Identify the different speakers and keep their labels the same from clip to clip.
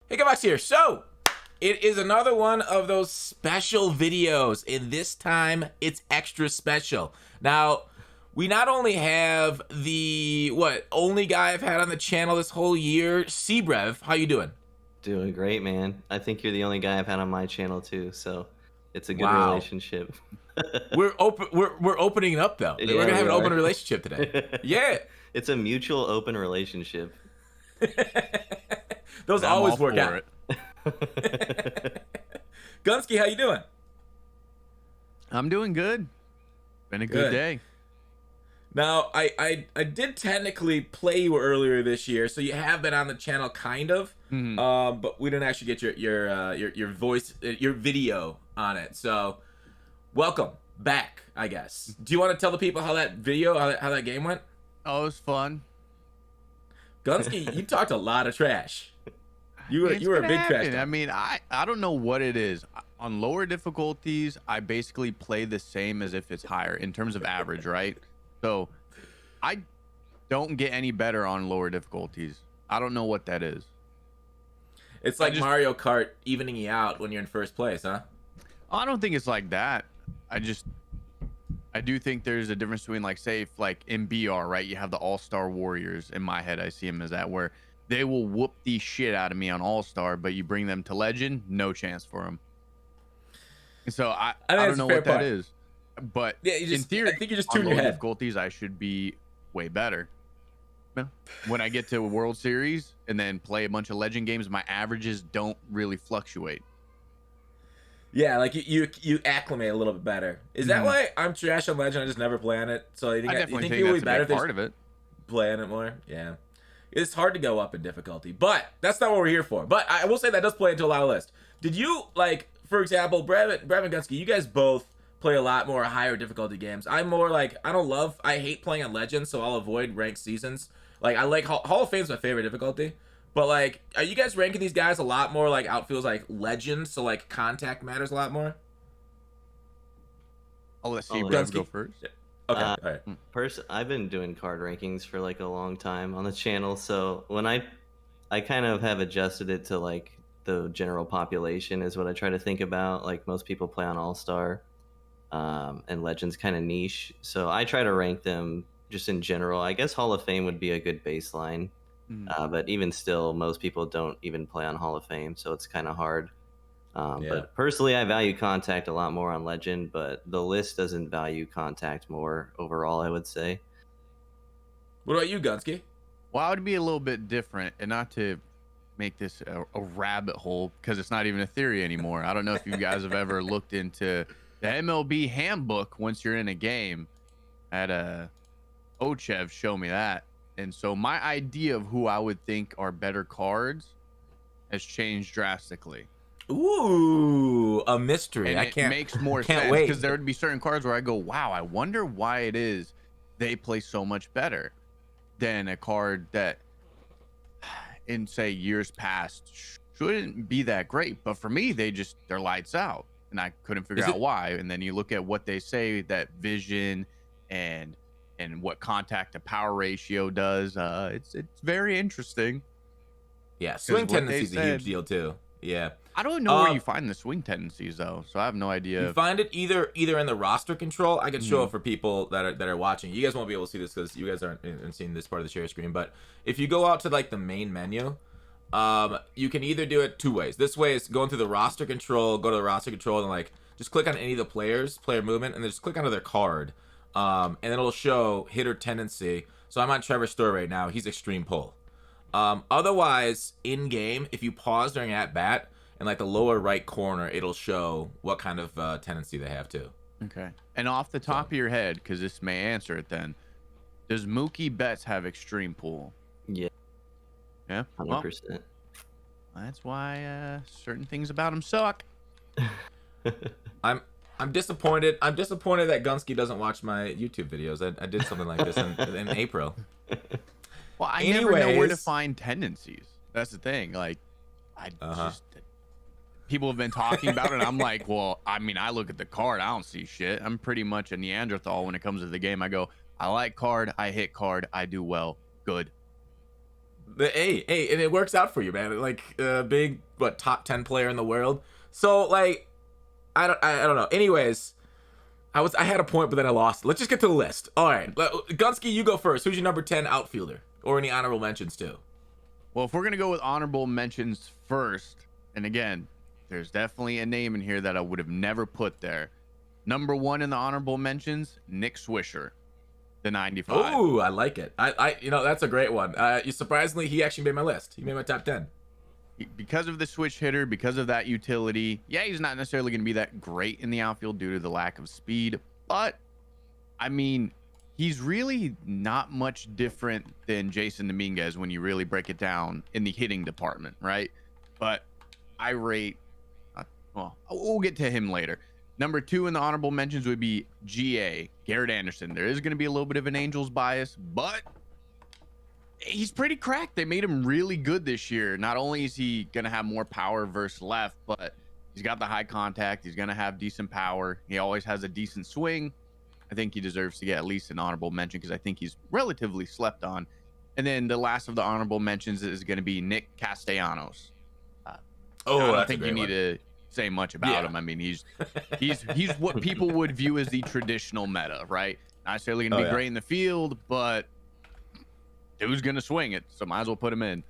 Speaker 1: Hey, Gutfoxx here. So, it is another one of those special videos, and this time it's extra special. Now, we not only have the, only guy I've had on the channel this whole year, CBrev. How you doing?
Speaker 2: Doing great, man. I think you're the only guy I've had on my channel too, so it's a good
Speaker 1: Wow.
Speaker 2: relationship.
Speaker 1: We're opening it up though.
Speaker 2: Yeah,
Speaker 1: We're gonna have
Speaker 2: we
Speaker 1: an open
Speaker 2: are.
Speaker 1: relationship today. Yeah.
Speaker 2: It's a mutual open relationship.
Speaker 1: Those
Speaker 3: I'm
Speaker 1: always
Speaker 3: all
Speaker 1: work
Speaker 3: for
Speaker 1: out.
Speaker 3: it.
Speaker 1: Gunsky, how you doing?
Speaker 3: I'm doing good. Been a good day.
Speaker 1: Now, I did technically play you earlier this year, so you have been on the channel, kind of. But we didn't actually get your voice, your video on it. So, welcome back, I guess. Do you want to tell the people how that video, how that game went?
Speaker 3: Oh, it was fun.
Speaker 1: Gunsky, you talked a lot of trash. You were a big trash talker.
Speaker 3: I mean, I don't know what it is. On lower difficulties, I basically play the same as if it's higher in terms of average, right? So I don't get any better on lower difficulties. I don't know what that is.
Speaker 1: It's like Mario Kart evening you out when you're in first place, huh?
Speaker 3: I don't think it's like that. I do think there's a difference between, like, say, if, like, in BR, right, you have the All-Star Warriors. In my head, I see them as that, where they will whoop the shit out of me on All-Star, but you bring them to Legend, no chance for them. So I don't know what that is. But
Speaker 1: yeah,
Speaker 3: in theory,
Speaker 1: I think you're just
Speaker 3: on
Speaker 1: tuning your
Speaker 3: low
Speaker 1: head.
Speaker 3: difficulties, I should be way better. When I get to a World Series and then play a bunch of Legend games, my averages don't really fluctuate.
Speaker 1: Yeah, like you acclimate a little bit better. Is that why I'm trash on Legend? I just never play on it. So I
Speaker 3: definitely think
Speaker 1: people would
Speaker 3: that's
Speaker 1: be better
Speaker 3: a
Speaker 1: if
Speaker 3: big
Speaker 1: they
Speaker 3: part of it.
Speaker 1: play on it more. Yeah, it's hard to go up in difficulty, but that's not what we're here for. But I will say that does play into a lot of lists. Did you, like, for example, Brev and McGunski? You guys both play a lot more higher difficulty games. I'm more like, I hate playing on Legends, so I'll avoid ranked seasons. Like, I like Hall of Fame's my favorite difficulty. But, like, are you guys ranking these guys a lot more like outfields, like Legends, so like contact matters a lot more?
Speaker 3: I'll let CBrev go first.
Speaker 1: Okay, all right.
Speaker 2: I've been doing card rankings for like a long time on the channel, so when I kind of have adjusted it to like the general population is what I try to think about. Like, most people play on All-Star, and Legends kind of niche, so I try to rank them just in general. I guess Hall of Fame would be a good baseline, but even still, most people don't even play on Hall of Fame, so it's kind of hard. But personally, I value contact a lot more on Legend, but the list doesn't value contact more overall, I would say.
Speaker 1: What about you, Gunsky?
Speaker 3: Well, I would be a little bit different, and not to make this a rabbit hole, because it's not even a theory anymore. I don't know if you guys have ever looked into the MLB handbook once you're in a game. I had Ochev show me that. And so my idea of who I would think are better cards has changed drastically.
Speaker 1: Ooh, a mystery.
Speaker 3: And
Speaker 1: it
Speaker 3: makes more
Speaker 1: can't
Speaker 3: sense,
Speaker 1: wait.
Speaker 3: because there would be certain cards where I go, wow, I wonder why it is they play so much better than a card that in, say, years past shouldn't be that great. But for me, they're lights out, and I couldn't figure out why. And then you look at what they say that vision and what contact to power ratio does. It's very interesting.
Speaker 1: Yeah, swing tendency is a huge deal too. Yeah,
Speaker 3: I don't know where you find the swing tendencies though, so I have no idea.
Speaker 1: You find it either in the roster control. I can show it for people that are watching. You guys won't be able to see this because you guys aren't seeing this part of the share screen. But if you go out to like the main menu, you can either do it two ways. This way is going through the roster control. Go to the roster control and like just click on any of the players, player movement, and then just click onto their card. And then it'll show hitter tendency. So I'm on Trevor Story right now. He's extreme pull. Otherwise, in game, if you pause during at bat, in like the lower right corner, it'll show what kind of tendency they have too.
Speaker 3: Okay. And off the top of your head, because this may answer it then, does Mookie Betts have extreme pull?
Speaker 2: Yeah.
Speaker 3: Yeah?
Speaker 2: 100%.
Speaker 3: Well, that's why certain things about him suck.
Speaker 1: I'm disappointed. I'm disappointed that Gunsky doesn't watch my YouTube videos. I did something like this in April.
Speaker 3: Well, I never know where to find tendencies. That's the thing. Like, people have been talking about it, and I'm like, well, I mean, I look at the card, I don't see shit. I'm pretty much a Neanderthal when it comes to the game. I go, I like card, I hit card, I do well, good.
Speaker 1: Hey, and it works out for you, man. Like big, top 10 player in the world. So like, I don't know. Anyways, I had a point, but then I lost. Let's just get to the list. All right, Gunsky, you go first. Who's your number 10 outfielder, or any honorable mentions too?
Speaker 3: Well, if we're gonna go with honorable mentions first, and again, there's definitely a name in here that I would have never put there. Number 1 in the honorable mentions, Nick Swisher, the 95.
Speaker 1: Oh, I like it. I that's a great one. Surprisingly, he actually made my list. He made my top 10.
Speaker 3: Because of the switch hitter, because of that utility. Yeah, he's not necessarily going to be that great in the outfield due to the lack of speed, but I mean, he's really not much different than Jason Dominguez when you really break it down in the hitting department, right? But I rate, well, we'll get to him later. Number 2 in the honorable mentions would be GA, Garrett Anderson. There is going to be a little bit of an Angels bias, but he's pretty cracked. They made him really good this year. Not only is he going to have more power versus left, but he's got the high contact. He's going to have decent power. He always has a decent swing. I think he deserves to get at least an honorable mention because I think he's relatively slept on. And then the last of the honorable mentions is going to be Nick Castellanos. I don't think you need to say much about him. I mean, he's what people would view as the traditional meta, right? Not necessarily going to be great in the field, but dude's going to swing it, so might as well put him in.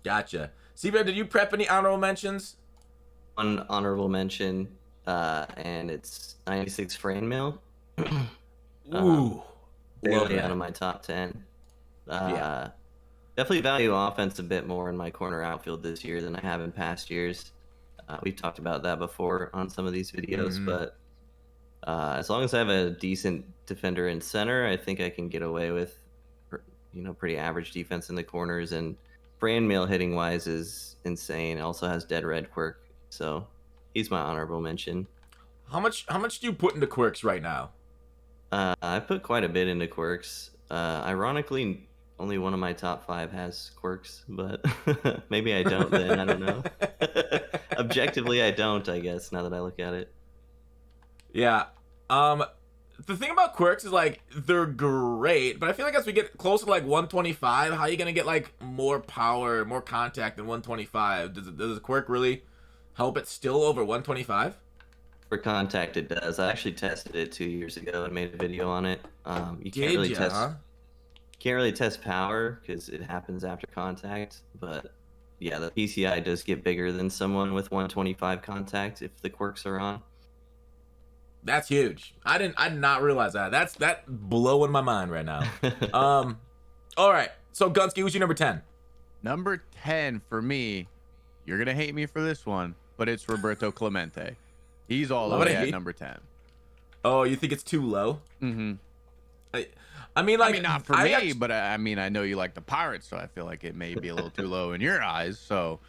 Speaker 1: Gotcha. CBrev, did you prep any honorable mentions?
Speaker 2: One honorable mention, and it's 96 frame mill.
Speaker 1: Ooh.
Speaker 2: Barely out of my top 10. Definitely value offense a bit more in my corner outfield this year than I have in past years. We've talked about that before on some of these videos, but as long as I have a decent defender in center, I think I can get away with, pretty average defense in the corners. And brand mail hitting wise is insane. Also has dead red quirk, so he's my honorable mention.
Speaker 1: How much do you put into quirks right now?
Speaker 2: I put quite a bit into quirks. Ironically, only one of my top 5 has quirks, but maybe I don't then. I don't know. Objectively, I don't, I guess, now that I look at it.
Speaker 1: Yeah. The thing about quirks is, like, they're great, but I feel like as we get closer to, like, 125, how are you going to get, like, more power, more contact than 125? Does the quirk really help it still over 125?
Speaker 2: For contact, it does. I actually tested it 2 years ago and made a video on it. You can't really test power because it happens after contact, but yeah, the PCI does get bigger than someone with 125 contact if the quirks are on.
Speaker 1: That's huge. I did not realize that. That's blowing my mind right now. All right. So Gunsky, who's your number 10?
Speaker 3: Number 10 for me, you're gonna hate me for this one, but it's Roberto Clemente. He's all the way at number 10.
Speaker 1: Oh, you think it's too low?
Speaker 3: Mm-hmm.
Speaker 1: I mean,
Speaker 3: not for me, but I know you like the Pirates, so I feel like it may be a little too low in your eyes. So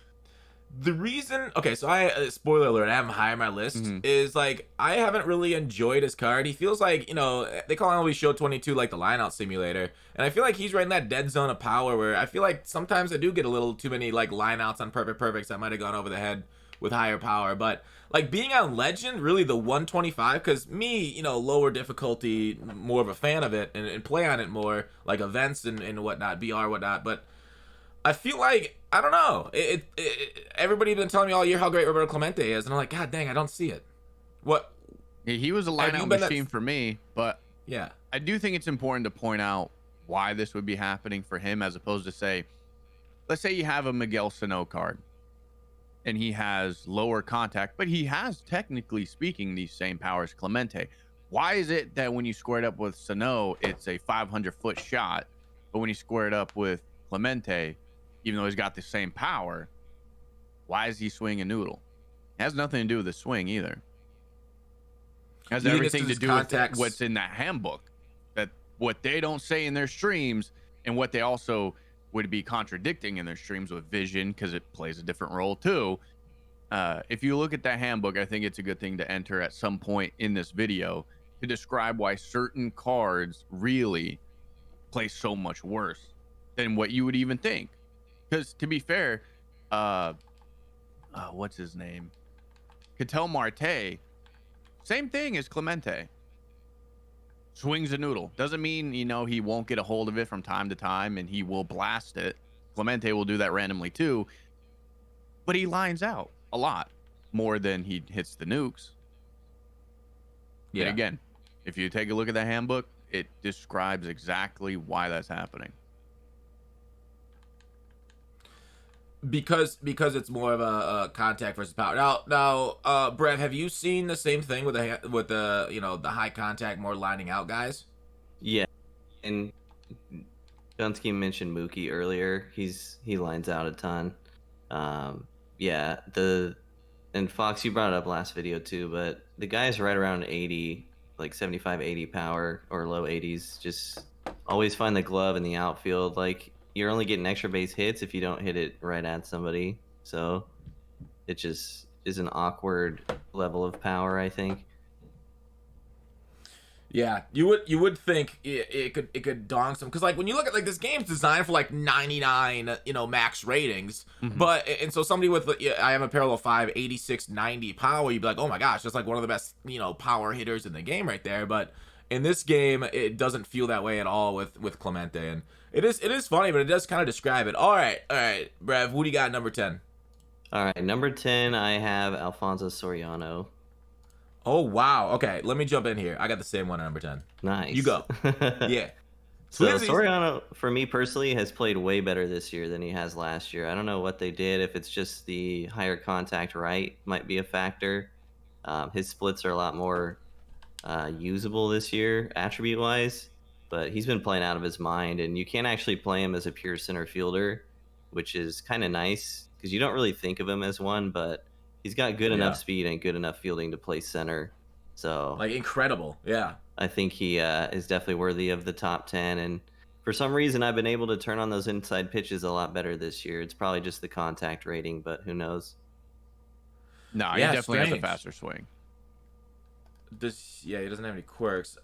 Speaker 1: the reason, okay, so spoiler alert, I have him high on my list, is like I haven't really enjoyed his card. He feels like, they call MLB Show 22 like the lineout simulator, and I feel like he's right in that dead zone of power where I feel like sometimes I do get a little too many like lineouts on perfects that might have gone over the head with higher power. But like being on Legend, really the 125, because me, lower difficulty, more of a fan of it and play on it more, like events and whatnot, BR whatnot. But I feel like, I don't know, everybody been telling me all year how great Roberto Clemente is, and I'm like, God dang, I don't see it. What?
Speaker 3: He was a lineout machine for me, but
Speaker 1: yeah,
Speaker 3: I do think it's important to point out why this would be happening for him, as opposed to let's say you have a Miguel Sano card and he has lower contact, but he has, technically speaking, these same powers Clemente. Why is it that when you square it up with Sano, it's a 500-foot shot, but when you square it up with Clemente, even though he's got the same power, why is he swinging a noodle? It has nothing to do with the swing either. It has everything to do with what's in that handbook. That what they don't say in their streams, and what they also would be contradicting in their streams with vision, because it plays a different role too. If you look at that handbook, I think it's a good thing to enter at some point in this video to describe why certain cards really play so much worse than what you would even think. Because to be fair, what's his name? Katel Marte, same thing as Clemente. swings a noodle. Doesn't mean, he won't get a hold of it from time to time and he will blast it. Clemente will do that randomly too, but he lines out a lot more than he hits the nukes. Yeah. And again, if you take a look at the handbook, it describes exactly why that's happening.
Speaker 1: Because it's more of a contact versus power. Now, Brev, have you seen the same thing with the high contact, more lining out guys?
Speaker 2: Yeah, and Gunsky mentioned Mookie earlier. He lines out a ton. Yeah, and Fox, you brought it up last video too, but the guy's right around 80, like 75, 80 power or low 80s. Just always find the glove in the outfield. Like, you're only getting extra base hits if you don't hit it right at somebody. So it just is an awkward level of power, I think.
Speaker 1: Yeah, you would think it could dong some, because like when you look at like this game's designed for like 99 max ratings, but and so somebody with I have a parallel 5 86 90 power, you'd be like, oh my gosh, that's like one of the best power hitters in the game right there. But in this game, it doesn't feel that way at all with Clemente, and it is funny, but it does kind of describe it. All right, Brev, who do you got at number 10?
Speaker 2: All right, number 10, I have Alfonso Soriano.
Speaker 1: Oh, wow. Okay, let me jump in here. I got the same one at number 10.
Speaker 2: Nice.
Speaker 1: You go. Yeah.
Speaker 2: So Soriano, for me personally, has played way better this year than he has last year. I don't know what they did. If it's just the higher contact right might be a factor. His splits are a lot more usable this year, attribute-wise. But he's been playing out of his mind, and you can't actually play him as a pure center fielder, which is kind of nice because you don't really think of him as one, but he's got good enough speed and good enough fielding to play center. So
Speaker 1: like incredible. Yeah.
Speaker 2: I think he is definitely worthy of the top 10. And for some reason, I've been able to turn on those inside pitches a lot better this year. It's probably just the contact rating, but who knows?
Speaker 3: No, he definitely has a faster swing.
Speaker 1: He doesn't have any quirks.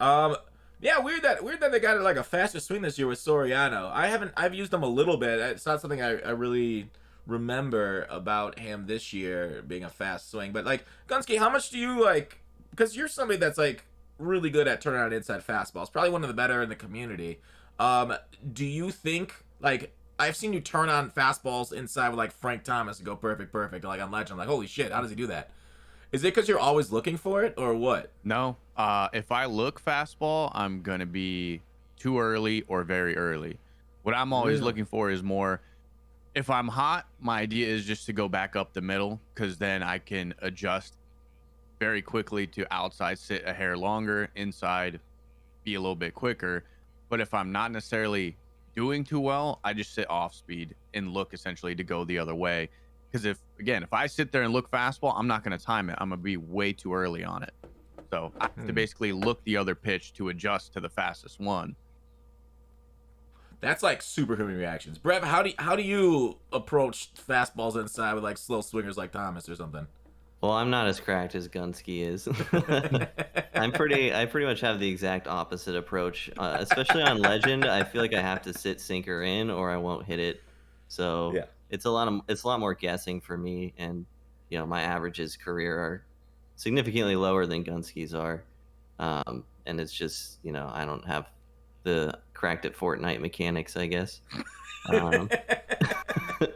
Speaker 1: Yeah, weird that they got like a faster swing this year with Soriano. I've used him a little bit. It's not something I really remember about him this year being a fast swing. But like, Gunsky, how much do you like, because you're somebody that's like really good at turning out inside fastballs, probably one of the better in the community. Do you think, like, I've seen you turn on fastballs inside with like Frank Thomas and go perfect, like on Legend. I'm like, holy shit, how does he do that? Is it because you're always looking for it, or what?
Speaker 3: No. If I look fastball, I'm going to be too early or very early. What I'm always looking for is more, if I'm hot, my idea is just to go back up the middle, because then I can adjust very quickly to outside sit a hair longer, inside be a little bit quicker. But if I'm not necessarily doing too well, I just sit off speed and look essentially to go the other way. Because if I sit there and look fastball, I'm not going to time it. I'm going to be way too early on it. So I have to basically look the other pitch to adjust to the fastest one.
Speaker 1: That's like superhuman reactions. Brev, how do you approach fastballs inside with like slow swingers like Thomas or something?
Speaker 2: Well, I'm not as cracked as Gunsky is. I pretty much have the exact opposite approach. Especially on Legend, I feel like I have to sit sinker in or I won't hit it. So yeah. It's a lot more guessing for me, and my averages career are significantly lower than Gunsky's are, and it's just I don't have the cracked at Fortnite mechanics, I guess.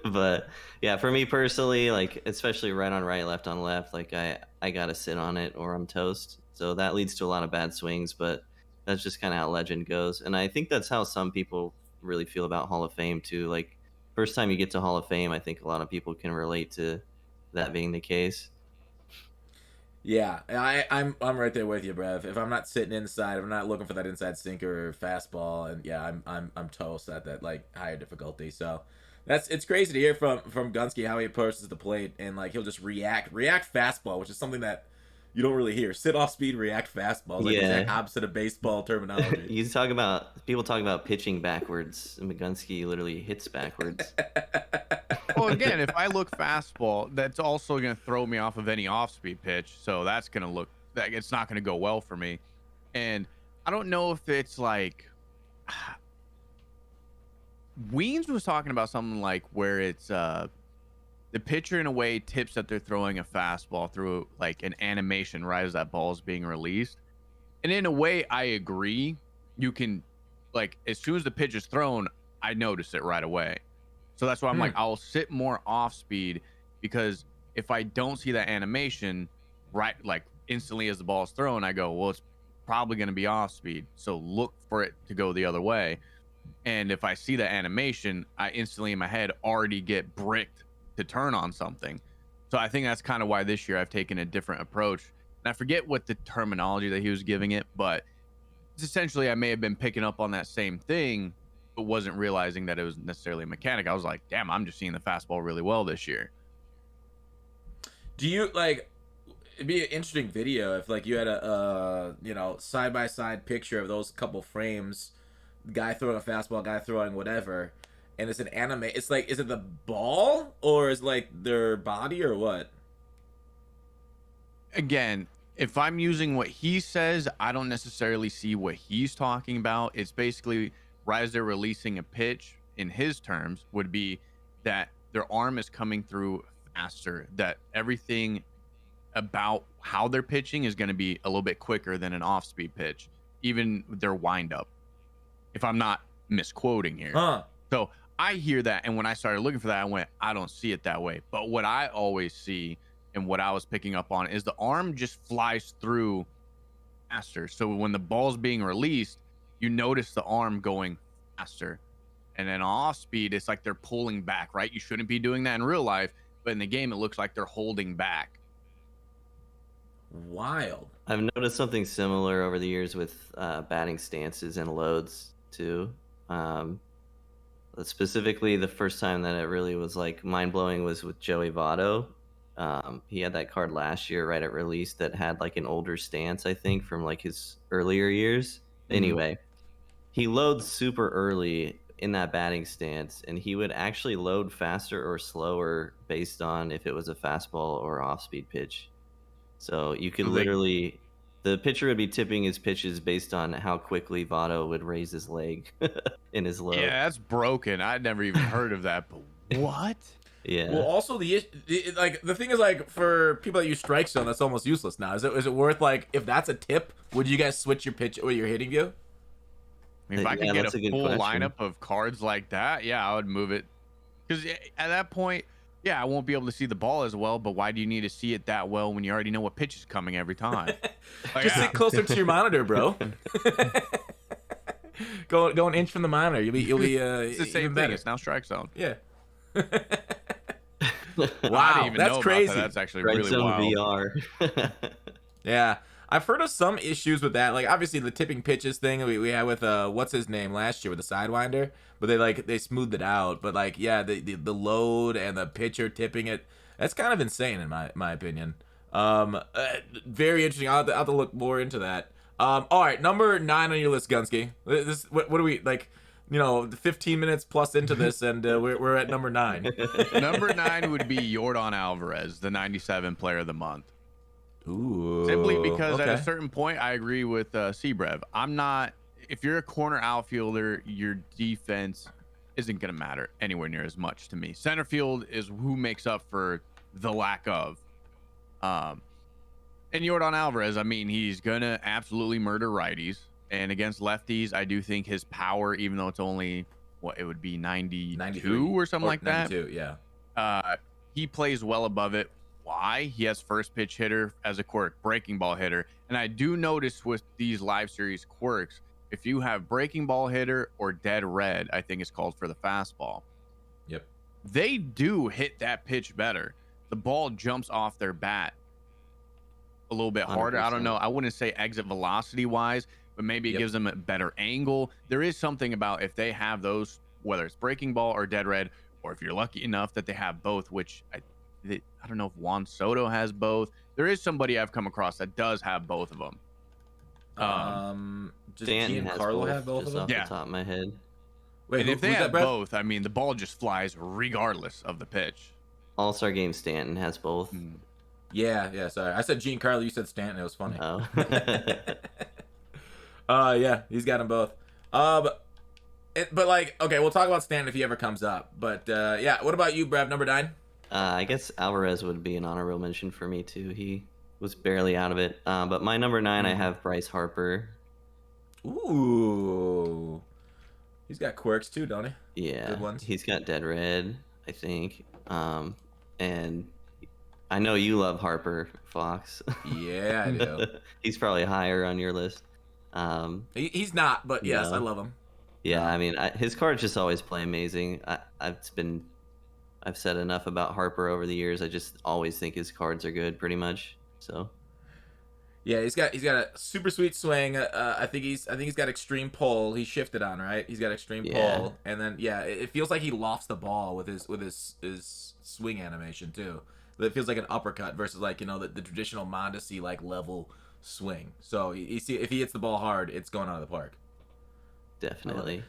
Speaker 2: But yeah, for me personally, like especially right on right, left on left, like I gotta sit on it or I'm toast. So that leads to a lot of bad swings, but that's just kind of how Legend goes, and I think that's how some people really feel about Hall of Fame too. Like, first time you get to Hall of Fame, I think a lot of people can relate to that being the case.
Speaker 1: Yeah, I'm right there with you, Brev. If I'm not sitting inside, if I'm not looking for that inside sinker or fastball, and yeah, I'm toast at that like higher difficulty. So it's crazy to hear from Gunsky how he approaches the plate, and like he'll just react fastball, which is something that you don't really hear. Sit off speed, react fastball. Like the exact opposite of baseball terminology.
Speaker 2: People talk about pitching backwards, and McGunski literally hits backwards.
Speaker 3: Well, again, if I look fastball, that's also going to throw me off of any off-speed pitch. So that's going to look like it's not going to go well for me. And I don't know if it's like Weens was talking about something like where it's the pitcher in a way tips that they're throwing a fastball through like an animation right as that ball is being released. And in a way, I agree. You can, like, as soon as the pitch is thrown, I notice it right away. So that's why I'm like, I'll sit more off speed, because if I don't see that animation right, like instantly as the ball is thrown, I go, well, it's probably going to be off speed. So look for it to go the other way. And if I see that animation, I instantly in my head already get bricked to turn on something. So I think that's kind of why this year I've taken a different approach. And I forget what the terminology that he was giving it, but it's essentially I may have been picking up on that same thing, but wasn't realizing that it was necessarily a mechanic. I was like, damn, I'm just seeing the fastball really well this year.
Speaker 1: Do you like? It'd be an interesting video if like you had a side by side picture of those couple frames, guy throwing a fastball, guy throwing whatever, and it's an anime. It's like, is it the ball or is it like their body or what?
Speaker 3: Again, if I'm using what he says, I don't necessarily see what he's talking about. It's basically right as they're releasing a pitch, in his terms, would be that their arm is coming through faster, that everything about how they're pitching is going to be a little bit quicker than an off-speed pitch, even their windup, if I'm not misquoting here. So I hear that, and when I started looking for that, I went, I don't see it that way. But what I always see and what I was picking up on is the arm just flies through faster. So when the ball's being released, you notice the arm going faster. And then off speed, it's like they're pulling back, right? You shouldn't be doing that in real life, but in the game, it looks like they're holding back.
Speaker 1: Wild.
Speaker 2: I've noticed something similar over the years with batting stances and loads too. Specifically, the first time that it really was like mind-blowing was with Joey Votto. He had that card last year right at release that had like an older stance, I think, from like his earlier years. Anyway, he loads super early in that batting stance, and he would actually load faster or slower based on if it was a fastball or off-speed pitch. So you could literally, the pitcher would be tipping his pitches based on how quickly Votto would raise his leg in his load.
Speaker 3: Yeah, that's broken. I'd never even heard of that, but what?
Speaker 2: Yeah.
Speaker 1: Well, also the thing is, like, for people that use strike zone, that's almost useless now. Is it worth, like, if that's a tip, would you guys switch your pitch or your hitting view?
Speaker 3: I mean, if I could get a full lineup of cards like that, yeah, I would move it. Because at that point, yeah, I won't be able to see the ball as well, but why do you need to see it that well when you already know what pitch is coming every time? Like,
Speaker 1: just sit closer to your monitor, bro. Go an inch from the monitor. You'll be
Speaker 3: it's the same thing. It's now strike zone.
Speaker 1: Yeah.
Speaker 3: Wow,
Speaker 1: that's crazy.
Speaker 3: That. That's actually
Speaker 2: Strike
Speaker 3: really
Speaker 2: zone
Speaker 3: wild.
Speaker 2: VR.
Speaker 1: Yeah. I've heard of some issues with that. Like, obviously the tipping pitches thing we had with what's his name last year with the Sidewinder, but they smoothed it out. But like, yeah, the load and the pitcher tipping it, that's kind of insane in my opinion. Very interesting. I'll have to look more into that. All right, number 9 on your list, Gunsky. What do we like? 15 minutes plus into this, and we're at number 9.
Speaker 3: Number 9 would be Yordan Alvarez, the 97 Player of the Month.
Speaker 1: Ooh.
Speaker 3: Simply because
Speaker 1: okay.
Speaker 3: at a certain point, I agree with CBrev. I'm not. If you're a corner outfielder, your defense isn't going to matter anywhere near as much to me. Center field is who makes up for the lack of. And Yordan Alvarez, I mean, he's going to absolutely murder righties. And against lefties, I do think his power, even though it's only, it would be 92 or something like
Speaker 1: 92,
Speaker 3: that.
Speaker 1: Yeah.
Speaker 3: He plays well above it. Why? He has first pitch hitter as a quirk, breaking ball hitter. And I do notice with these live series quirks, if you have breaking ball hitter or dead red, I think it's called for the fastball.
Speaker 1: Yep.
Speaker 3: They do hit that pitch better. The ball jumps off their bat a little bit harder.
Speaker 2: 100%.
Speaker 3: I don't know. I wouldn't say exit velocity wise, but maybe it gives them a better angle. There is something about if they have those, whether it's breaking ball or dead red, or if you're lucky enough that they have both, which I don't know if Juan Soto has both. There is somebody I've come across that does have both of them.
Speaker 1: Does
Speaker 2: Stanton has
Speaker 1: Giancarlo
Speaker 2: both,
Speaker 1: have both
Speaker 2: just
Speaker 1: of them?
Speaker 2: off the top of my head.
Speaker 1: Wait,
Speaker 3: And if they
Speaker 1: who's that,
Speaker 3: have
Speaker 1: Brett?
Speaker 3: both, I mean, the ball just flies regardless of the pitch.
Speaker 2: All-Star Game Stanton has both.
Speaker 1: Yeah. Sorry, I said Giancarlo. You said Stanton. It was funny.
Speaker 2: Oh.
Speaker 1: Yeah, he's got them both. But like, okay, we'll talk about Stanton if he ever comes up. But yeah, what about you, Brev? Number 9.
Speaker 2: I guess Alvarez would be an honorable mention for me too. He was barely out of it. But my number 9, I have Bryce Harper.
Speaker 1: Ooh. He's got quirks too, don't he?
Speaker 2: Yeah.
Speaker 1: Good ones.
Speaker 2: He's got dead red, I think. And I know you love Harper, Fox.
Speaker 1: Yeah, I do.
Speaker 2: He's probably higher on your list.
Speaker 1: He's not, but yes,
Speaker 2: no.
Speaker 1: I love him.
Speaker 2: Yeah, I mean, his cards just always play amazing. I've said enough about Harper over the years. I just always think his cards are good, pretty much. So.
Speaker 1: Yeah, he's got a super sweet swing. I think he's got extreme pull. He shifted on, right? He's got extreme pull, and then it feels like he lofts the ball with his swing animation too. It feels like an uppercut versus like the traditional Mondesi like level swing. So you see, if he hits the ball hard, it's going out of the park.
Speaker 2: Definitely.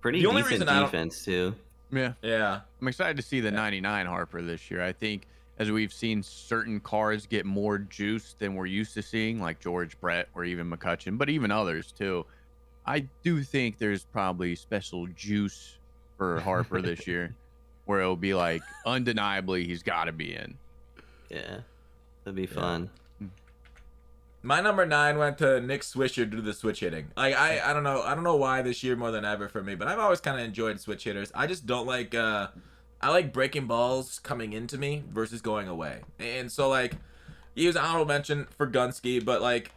Speaker 2: Pretty decent defense too.
Speaker 3: Yeah. I'm excited to see the 99 Harper this year. I think as we've seen certain cards get more juice than we're used to seeing, like George Brett or even McCutcheon, but even others too. I do think there's probably special juice for Harper this year, where it'll be like undeniably he's got to be in.
Speaker 2: Yeah, that'd be fun.
Speaker 1: My number 9 went to Nick Swisher due to the switch hitting. Like I don't know why this year more than ever for me, but I've always kind of enjoyed switch hitters. I just don't like I like breaking balls coming into me versus going away. And so like he was an honorable mention for Gunski, but like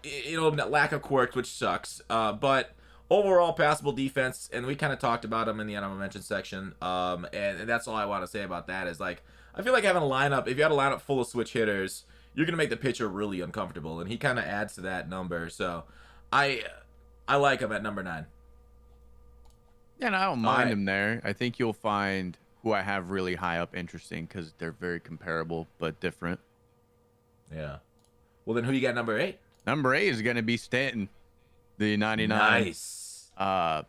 Speaker 1: lack of quirks, which sucks. But overall passable defense, and we kind of talked about him in the honorable mention section. And that's all I want to say about that is like I feel like having a lineup, if you had a lineup full of switch hitters, you're going to make the pitcher really uncomfortable, and he kind of adds to that number. So I like him at number 9.
Speaker 3: Yeah, and I don't mind him there. I think you'll find who I have really high up interesting because they're very comparable but different.
Speaker 1: Yeah. Well, then who you got number 8?
Speaker 3: Number 8 is going to be Stanton, the 99.
Speaker 1: Nice.
Speaker 3: I'm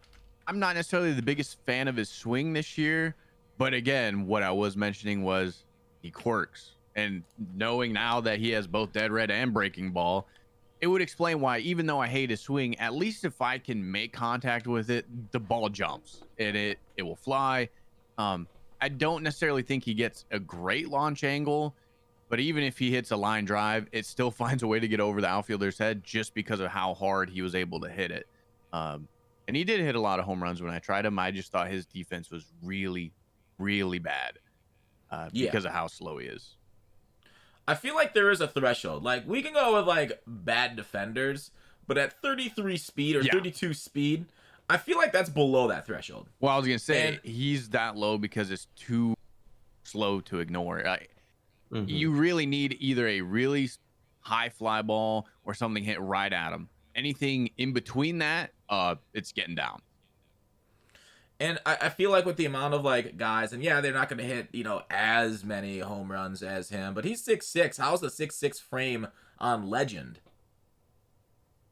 Speaker 3: not necessarily the biggest fan of his swing this year, but again, what I was mentioning was he quirks. And knowing now that he has both dead red and breaking ball, it would explain why, even though I hate his swing, at least if I can make contact with it, the ball jumps and it will fly. I don't necessarily think he gets a great launch angle, but even if he hits a line drive, it still finds a way to get over the outfielder's head just because of how hard he was able to hit it. And he did hit a lot of home runs when I tried him. I just thought his defense was really, really bad because of how slow he is.
Speaker 1: I feel like there is a threshold. Like, we can go with, like, bad defenders, but at 33 speed or 32 speed, I feel like that's below that threshold.
Speaker 3: Well, I was going to say, he's that low because it's too slow to ignore. You really need either a really high fly ball or something hit right at him. Anything in between that, it's getting down.
Speaker 1: And I feel like with the amount of, like, guys, and they're not going to hit, as many home runs as him, but he's 6'6". How's the 6'6" frame on Legend?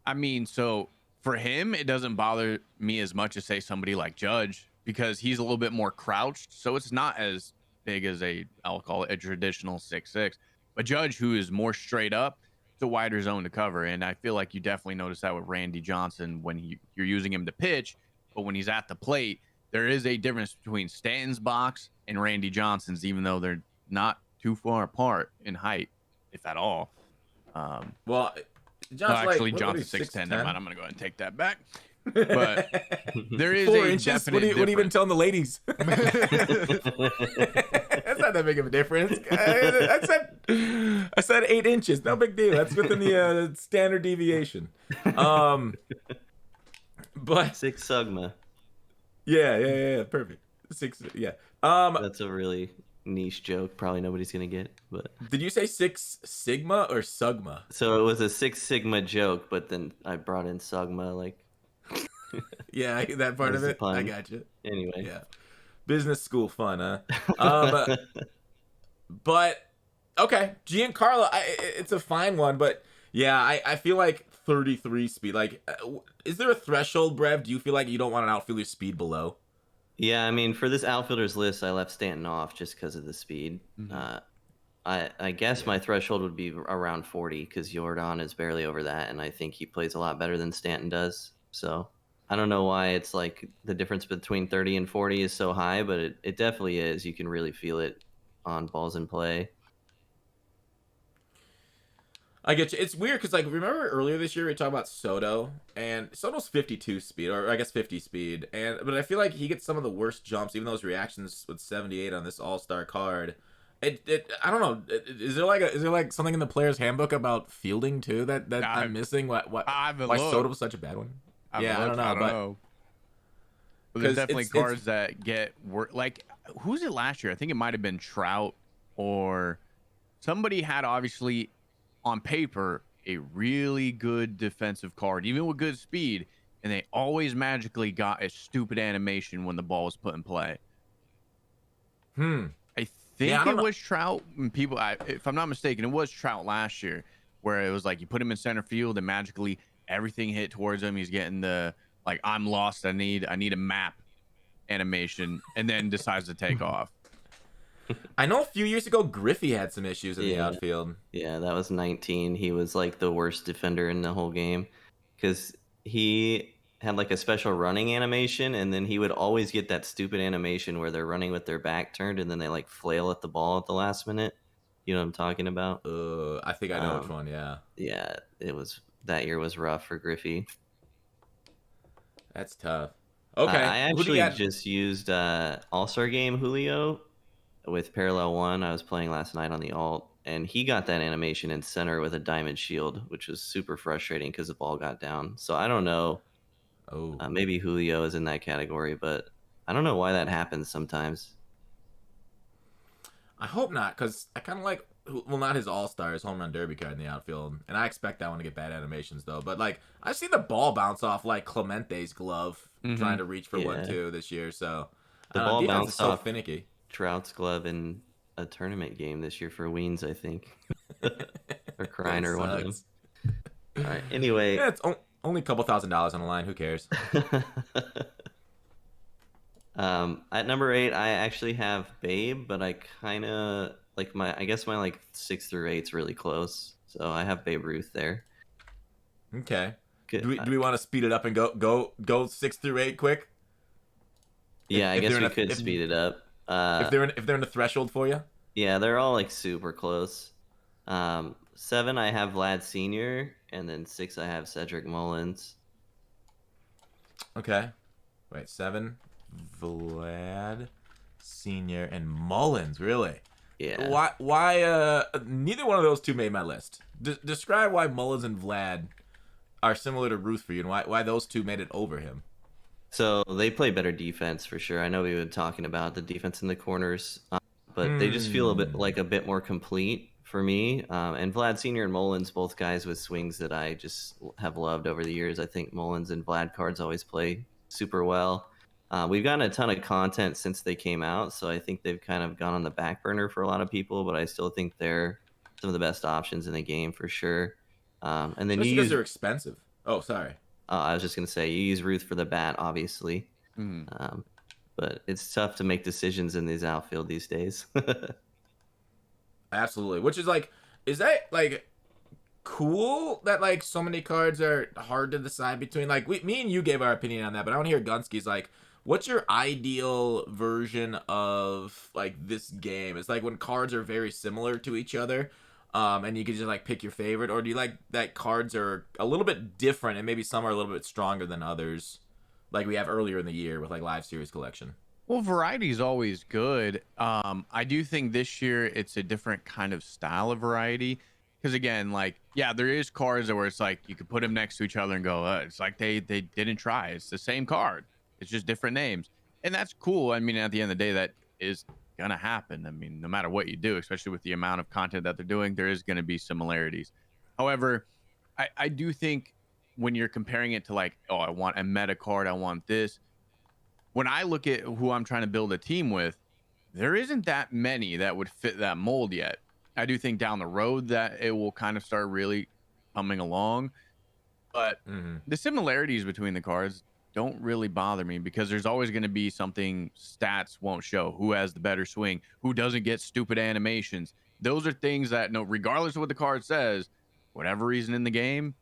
Speaker 3: I mean, so for him, it doesn't bother me as much as, say, somebody like Judge, because he's a little bit more crouched, so it's not as big as I'll call it a traditional 6'6". But Judge, who is more straight up, it's a wider zone to cover, and I feel like you definitely notice that with Randy Johnson when you're using him to pitch, but when he's at the plate, there is a difference between Stanton's box and Randy Johnson's, even though they're not too far apart in height, if at all.
Speaker 1: Well,
Speaker 3: Johnson's 6'10". Never mind, I'm going to go ahead and take that back. But there is
Speaker 1: 4
Speaker 3: a
Speaker 1: inches.
Speaker 3: definite
Speaker 1: What are you even
Speaker 3: difference.
Speaker 1: telling the ladies? That's not that big of a difference. I said 8 inches. No big deal. That's within the standard deviation. But
Speaker 2: 6 Sigma.
Speaker 1: Yeah. Perfect. 6. Yeah.
Speaker 2: That's a really niche joke. Probably nobody's gonna get. But
Speaker 1: did you say 6 Sigma or Sugma?
Speaker 2: So it was a 6 Sigma joke, but then I brought in Sigma, like.
Speaker 1: Yeah, that part of it. I got you.
Speaker 2: Anyway.
Speaker 1: Yeah. Business school fun, huh? But okay, Giancarlo, it's a fine one, but yeah, I feel like 33 speed. Like, is there a threshold, Brev? Do you feel like you don't want an outfielder's speed below?
Speaker 2: Yeah, I mean, for this outfielders list, I left Stanton off just because of the speed. I guess my threshold would be around 40 because Jordan is barely over that, and I think he plays a lot better than Stanton does. So I don't know why it's like the difference between 30 and 40 is so high, but it definitely is. You can really feel it on balls in play.
Speaker 1: I get you. It's weird because, like, remember earlier this year we talked about Soto, and Soto's 52 speed, or I guess 50 speed, but I feel like he gets some of the worst jumps, even those reactions with 78 on this All-Star card. I don't know. Is there like something in the player's handbook about fielding too that I'm missing? Why Soto was such a bad one? I don't know.
Speaker 3: But there's definitely cards that get like, who's it last year? I think it might have been Trout, or somebody had obviously on paper a really good defensive card, even with good speed, and they always magically got a stupid animation when the ball was put in play. I think it was Trout. People, if I'm not mistaken, it was Trout last year, where it was like you put him in center field and magically everything hit towards him. He's getting the like, I'm lost. I need a map animation, and then decides to take off.
Speaker 1: I know a few years ago Griffey had some issues in the outfield.
Speaker 2: Yeah, that was 19. He was like the worst defender in the whole game because he had like a special running animation, and then he would always get that stupid animation where they're running with their back turned and then they like flail at the ball at the last minute. You know what I'm talking about?
Speaker 1: I think I know which one.
Speaker 2: Yeah, that year was rough for Griffey.
Speaker 1: That's tough. Okay,
Speaker 2: I actually just used All-Star Game Julio with Parallel 1. I was playing last night on the alt, and he got that animation in center with a diamond shield, which was super frustrating because the ball got down. So I don't know. Maybe Julio is in that category, but I don't know why that happens sometimes.
Speaker 1: I hope not, because I kind of like, well, not his All-Star, his home run derby card in the outfield, and I expect that one to get bad animations, though. But, like, I've seen the ball bounce off, like, Clemente's glove trying to reach for 1-2 this year, so
Speaker 2: the ball bounced off
Speaker 1: finicky.
Speaker 2: Trout's glove in a tournament game this year for Weens, I think. Or Kreiner, one of them. All right, anyway.
Speaker 1: Yeah, it's only a couple $1,000s on the line. Who cares?
Speaker 2: At number 8, I actually have Babe, but I kind of like my 6 through 8's really close, so I have Babe Ruth there.
Speaker 1: Okay. Do we want to speed it up and go 6 through 8 quick?
Speaker 2: Yeah, I guess we could speed it up.
Speaker 1: If they're in the threshold for you.
Speaker 2: Yeah, they're all like super close. 7, I have Vlad Sr., and then 6, I have Cedric Mullins.
Speaker 1: Okay. Wait, 7, Vlad Sr. and Mullins, really?
Speaker 2: Yeah.
Speaker 1: Why neither one of those two made my list. Describe why Mullins and Vlad are similar to Ruth for you, and why those two made it over him.
Speaker 2: So they play better defense for sure. I know we've been talking about the defense in the corners, but they just feel a bit more complete for me. And Vlad Sr. and Mullins, both guys with swings that I just have loved over the years. I think Mullins and Vlad cards always play super well. We've gotten a ton of content since they came out, so I think they've kind of gone on the back burner for a lot of people, but I still think they're some of the best options in the game for sure. And then
Speaker 1: because they're expensive. Oh, sorry.
Speaker 2: I was just going to say, you use Ruth for the bat, obviously. But it's tough to make decisions in these outfield these days.
Speaker 1: Absolutely. Which is like, is that like cool that like so many cards are hard to decide between? Like, me and you gave our opinion on that, but I want to hear Gunski's. Like, what's your ideal version of like this game? It's like when cards are very similar to each other. And you can just like pick your favorite, or do you like that cards are a little bit different and maybe some are a little bit stronger than others, like we have earlier in the year with like Live Series Collection?
Speaker 3: Well, variety is always good. I do think this year it's a different kind of style of variety, because again, like, yeah, there is cards where it's like you could put them next to each other and go, it's like they didn't try. It's the same card. It's just different names, and that's cool. I mean, at the end of the day, that is gonna happen. I mean, no matter what you do, especially with the amount of content that they're doing, there is going to be similarities. However, I do think when you're comparing it to like, oh, I want a meta card, I want this. When I look at who I'm trying to build a team with, there isn't that many that would fit that mold yet. I do think down the road that it will kind of start really coming along, but the similarities between the cards don't really bother me, because there's always going to be something stats won't show. Who has the better swing? Who doesn't get stupid animations? Those are things that, no, regardless of what the card says, whatever reason in the game,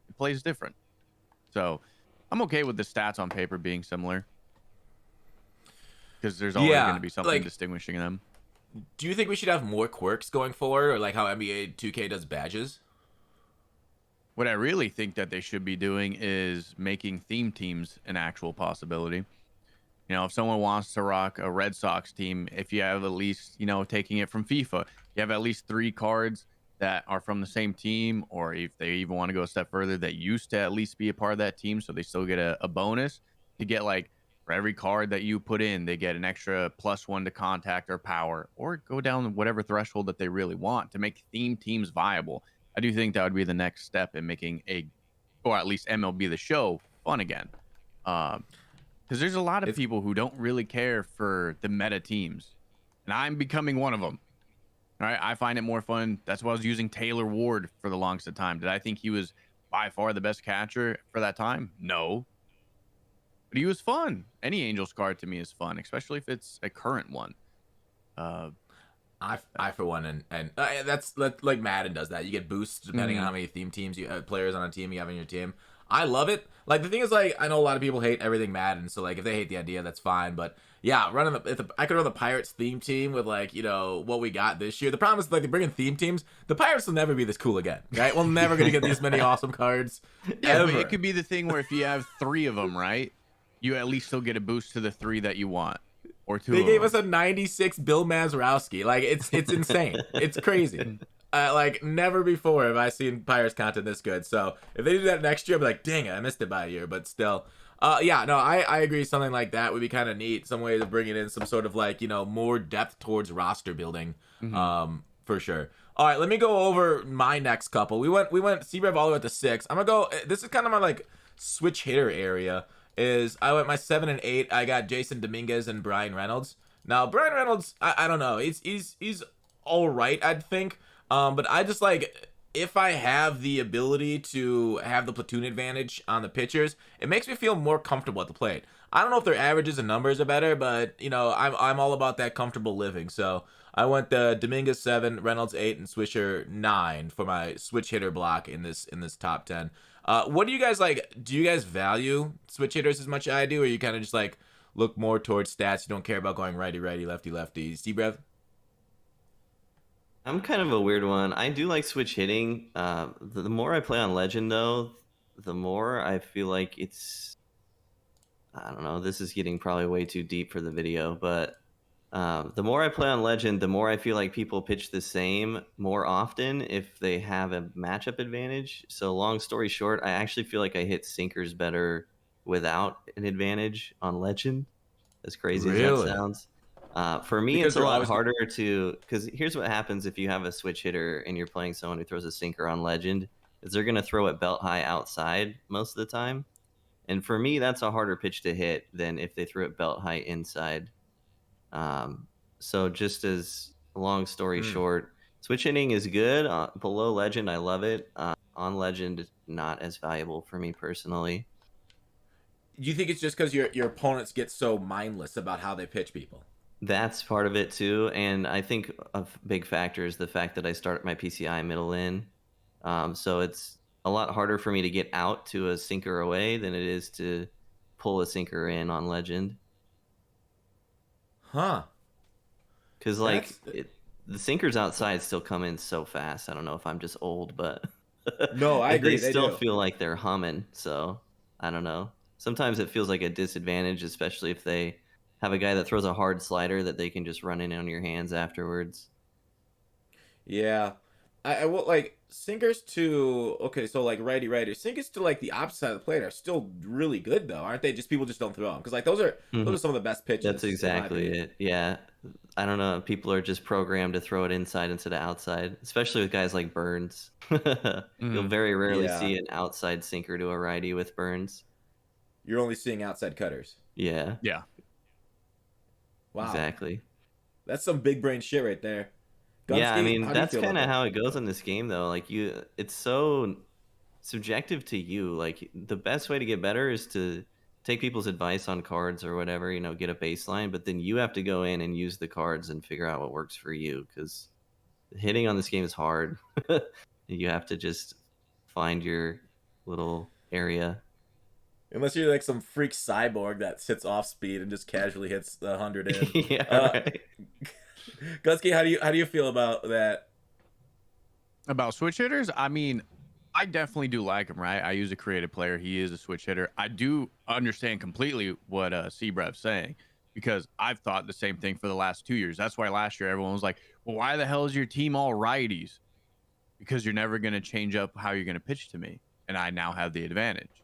Speaker 3: it plays different. So I'm okay with the stats on paper being similar, because there's always going to be something like, distinguishing them.
Speaker 1: Do you think we should have more quirks going forward, or like how NBA 2K does badges?
Speaker 3: What I really think that they should be doing is making theme teams an actual possibility. You know, if someone wants to rock a Red Sox team, if you have at least, you know, taking it from FIFA, you have at least 3 cards that are from the same team, or if they even want to go a step further, that used to at least be a part of that team, so they still get a bonus to get, like, for every card that you put in, they get an extra +1 to contact or power, or go down whatever threshold that they really want to make theme teams viable. I do think that would be the next step in making or at least MLB The Show fun again. Because there's a lot of people who don't really care for the meta teams, and I'm becoming one of them. All right, I find it more fun. That's why I was using Taylor Ward for the longest of time. Did I think he was by far the best catcher for that time? No. But he was fun. Any Angels card to me is fun, especially if it's a current one.
Speaker 1: I for one, and that's like Madden does that. You get boosts depending on how many theme teams you have, players on a team you have in your team. I love it. Like, the thing is, like, I know a lot of people hate everything Madden, so, like, if they hate the idea, that's fine. But yeah, I could run the Pirates theme team with, like, you know, what we got this year. The problem is, like, they bring in theme teams. The Pirates will never be this cool again, right? We're never gonna get these many awesome cards.
Speaker 3: Yeah, but it could be the thing where if you have 3 of them, right, you at least still get a boost to the 3 that you want. Or 2.
Speaker 1: They gave us a 96 Bill Mazeroski. Like, it's insane. It's crazy. Like, never before have I seen Pirates content this good. So if they do that next year, I'll be like, dang it, I missed it by a year. But still, yeah, no, I agree. Something like that would be kind of neat. Some way of bringing in some sort of, like, you know, more depth towards roster building, for sure. All right, let me go over my next couple. We went CBrev all the way up to 6. I'm gonna go. This is kind of my, like, switch hitter area. I went my 7 and 8. I got Jason Dominguez and Brian Reynolds. Now, Brian Reynolds, I don't know. He's all right, I'd think. But I just, like, if I have the ability to have the platoon advantage on the pitchers, it makes me feel more comfortable at the plate. I don't know if their averages and numbers are better, but, you know, I'm all about that comfortable living. So I went Dominguez 7, Reynolds 8, and Swisher 9 for my switch hitter block in this top 10. What do you guys like? Do you guys value switch hitters as much as I do, or you kind of just, like, look more towards stats? You don't care about going righty, lefty, CBrev?
Speaker 2: I'm kind of a weird one. I do like switch hitting. The more I play on Legend, though, the more I feel like it's... I don't know. This is getting probably way too deep for the video, but the more I play on Legend, the more I feel like people pitch the same more often if they have a matchup advantage. So long story short, I actually feel like I hit sinkers better without an advantage on Legend, as crazy as that sounds. For me, because it's a lot harder to, because here's what happens if you have a switch hitter and you're playing someone who throws a sinker on Legend, is they're going to throw it belt high outside most of the time. And for me, that's a harder pitch to hit than if they threw it belt high inside. So just as long story short, switch hitting is good. Below Legend, I love it. On Legend, not as valuable for me personally.
Speaker 1: You think it's just because your opponents get so mindless about how they pitch people?
Speaker 2: That's part of it too, and I think a big factor is the fact that I start my PCI middle in, so it's a lot harder for me to get out to a sinker away than it is to pull a sinker in on Legend.
Speaker 1: Huh?
Speaker 2: Because like the sinkers outside still come in so fast. I don't know if I'm just old, but
Speaker 1: no, I agree.
Speaker 2: They still feel like they're humming. So I don't know. Sometimes it feels like a disadvantage, especially if they have a guy that throws a hard slider that they can just run in on your hands afterwards.
Speaker 1: Yeah. I will, like, sinkers to, okay, so, like, righty. Sinkers to, like, the opposite side of the plate are still really good, though, aren't they? Just people just don't throw them. Because, like, those are some of the best pitches.
Speaker 2: That's exactly it. Yeah. I don't know. People are just programmed to throw it inside instead of outside, especially with guys like Burns. You'll very rarely see an outside sinker to a righty with Burns.
Speaker 1: You're only seeing outside cutters.
Speaker 2: Yeah.
Speaker 3: Yeah.
Speaker 1: Wow.
Speaker 2: Exactly.
Speaker 1: That's some big brain shit right there. Gunsky,
Speaker 2: yeah, I mean, that's kind of how it goes in this game, though. Like, it's so subjective to you. Like, the best way to get better is to take people's advice on cards or whatever, you know, get a baseline, but then you have to go in and use the cards and figure out what works for you, because hitting on this game is hard. You have to just find your little area.
Speaker 1: Unless you're like some freak cyborg that sits off speed and just casually hits the 100 in.
Speaker 2: Yeah, right.
Speaker 1: Gunsky, how do you feel about that?
Speaker 3: About switch hitters? I mean, I definitely do like him, right? I use a creative player. He is a switch hitter. I do understand completely what CBrev's saying, because I've thought the same thing for the last 2 years. That's why last year everyone was like, well, why the hell is your team all righties? Because you're never going to change up how you're going to pitch to me. And I now have the advantage.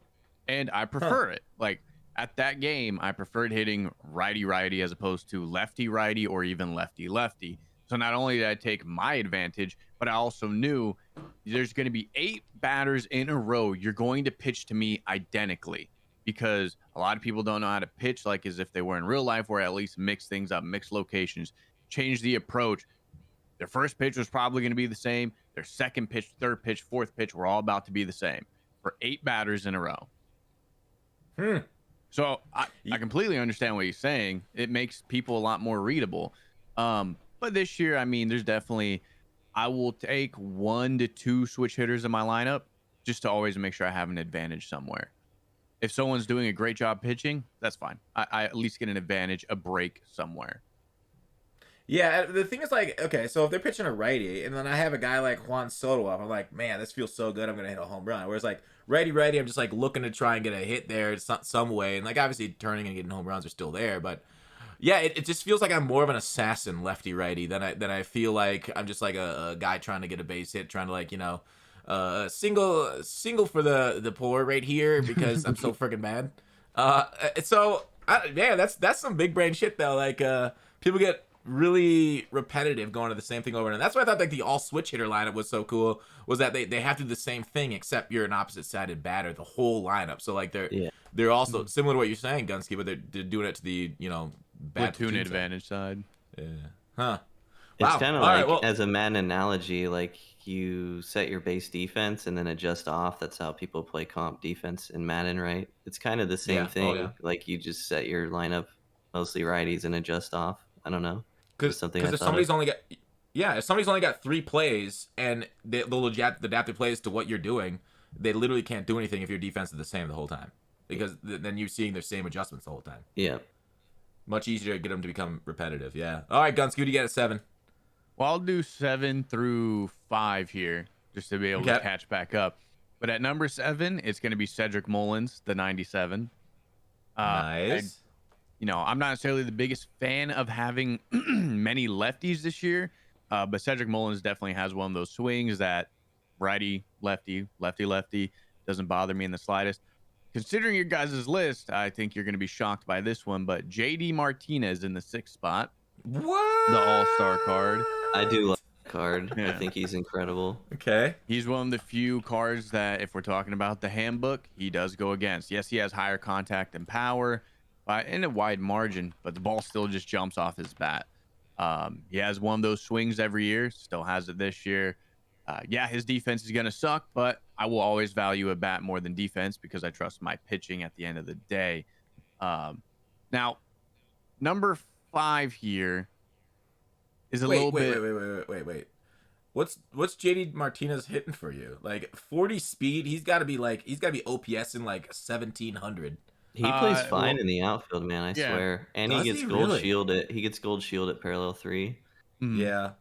Speaker 3: And I prefer it. Like, at that game, I preferred hitting righty-righty as opposed to lefty-righty or even lefty-lefty. So not only did I take my advantage, but I also knew there's going to be 8 batters in a row. You're going to pitch to me identically, because a lot of people don't know how to pitch like as if they were in real life, where at least mix things up, mix locations, change the approach. Their first pitch was probably going to be the same. Their second pitch, third pitch, fourth pitch were all about to be the same for 8 batters in a row. So I completely understand what he's saying. It makes people a lot more readable. But this year, I mean, there's definitely, I will take 1 to 2 switch hitters in my lineup just to always make sure I have an advantage somewhere. If someone's doing a great job pitching, that's fine. I at least get an advantage, a break somewhere.
Speaker 1: Yeah, the thing is, like, okay, so if they're pitching a righty, and then I have a guy like Juan Soto up, I'm like, man, this feels so good, I'm going to hit a home run. Whereas, like, righty, I'm just, like, looking to try and get a hit there some way. And, like, obviously turning and getting home runs are still there. But, yeah, it just feels like I'm more of an assassin lefty-righty than I feel like I'm just, like, a guy trying to get a base hit, trying to, like, you know, single for the poor right here because I'm so freaking mad. Man, that's some big brain shit, though. Like, people get really repetitive going to the same thing over, and that's why I thought like the all switch hitter lineup was so cool, was that they have to do the same thing except you're an opposite sided batter the whole lineup. So like they're also similar to what you're saying, Gunsky, but they're doing it to the, you know,
Speaker 3: platoon advantage side.
Speaker 1: Yeah. Huh.
Speaker 2: It's
Speaker 1: Wow.
Speaker 2: kind of
Speaker 1: All
Speaker 2: like,
Speaker 1: right, well,
Speaker 2: as a Madden analogy, like you set your base defense and then adjust off. That's how people play comp defense in Madden, right? It's kind of the same thing.
Speaker 1: Oh, yeah.
Speaker 2: Like you just set your lineup mostly righties and adjust off. I don't know.
Speaker 1: Because if somebody's only got 3 plays and they'll adapt the plays to what you're doing, they literally can't do anything if your defense is the same the whole time, because then you're seeing their same adjustments the whole time.
Speaker 2: Yeah.
Speaker 1: Much easier to get them to become repetitive. Yeah. All right, Gunsky, who do you get at 7?
Speaker 3: Well, I'll do 7 through 5 here just to be able to catch back up. But at number 7, it's going to be Cedric Mullins, the 97.
Speaker 1: Nice.
Speaker 3: I'm not necessarily the biggest fan of having many lefties this year, but Cedric Mullins definitely has one of those swings that righty, lefty, lefty doesn't bother me in the slightest. Considering your guys' list, I think you're going to be shocked by this one, but JD Martinez in the 6th spot.
Speaker 1: What?
Speaker 3: The all-star card.
Speaker 2: I do love that card.
Speaker 3: Yeah.
Speaker 2: I think he's incredible.
Speaker 1: Okay.
Speaker 3: He's one of the few cards that, if we're talking about the handbook, he does go against. Yes, he has higher contact and power in a wide margin, but the ball still just jumps off his bat. He has one of those swings every year, still has it this year. His defense is going to suck, but I will always value a bat more than defense because I trust my pitching at the end of the day. Now, number 5 here is a little bit...
Speaker 1: Wait. What's JD Martinez hitting for you? Like 40 speed? He's got to be OPS in like 1700.
Speaker 2: He plays fine in the outfield, man. I swear. And he gets gold shield he gets gold shield at parallel 3.
Speaker 1: Yeah,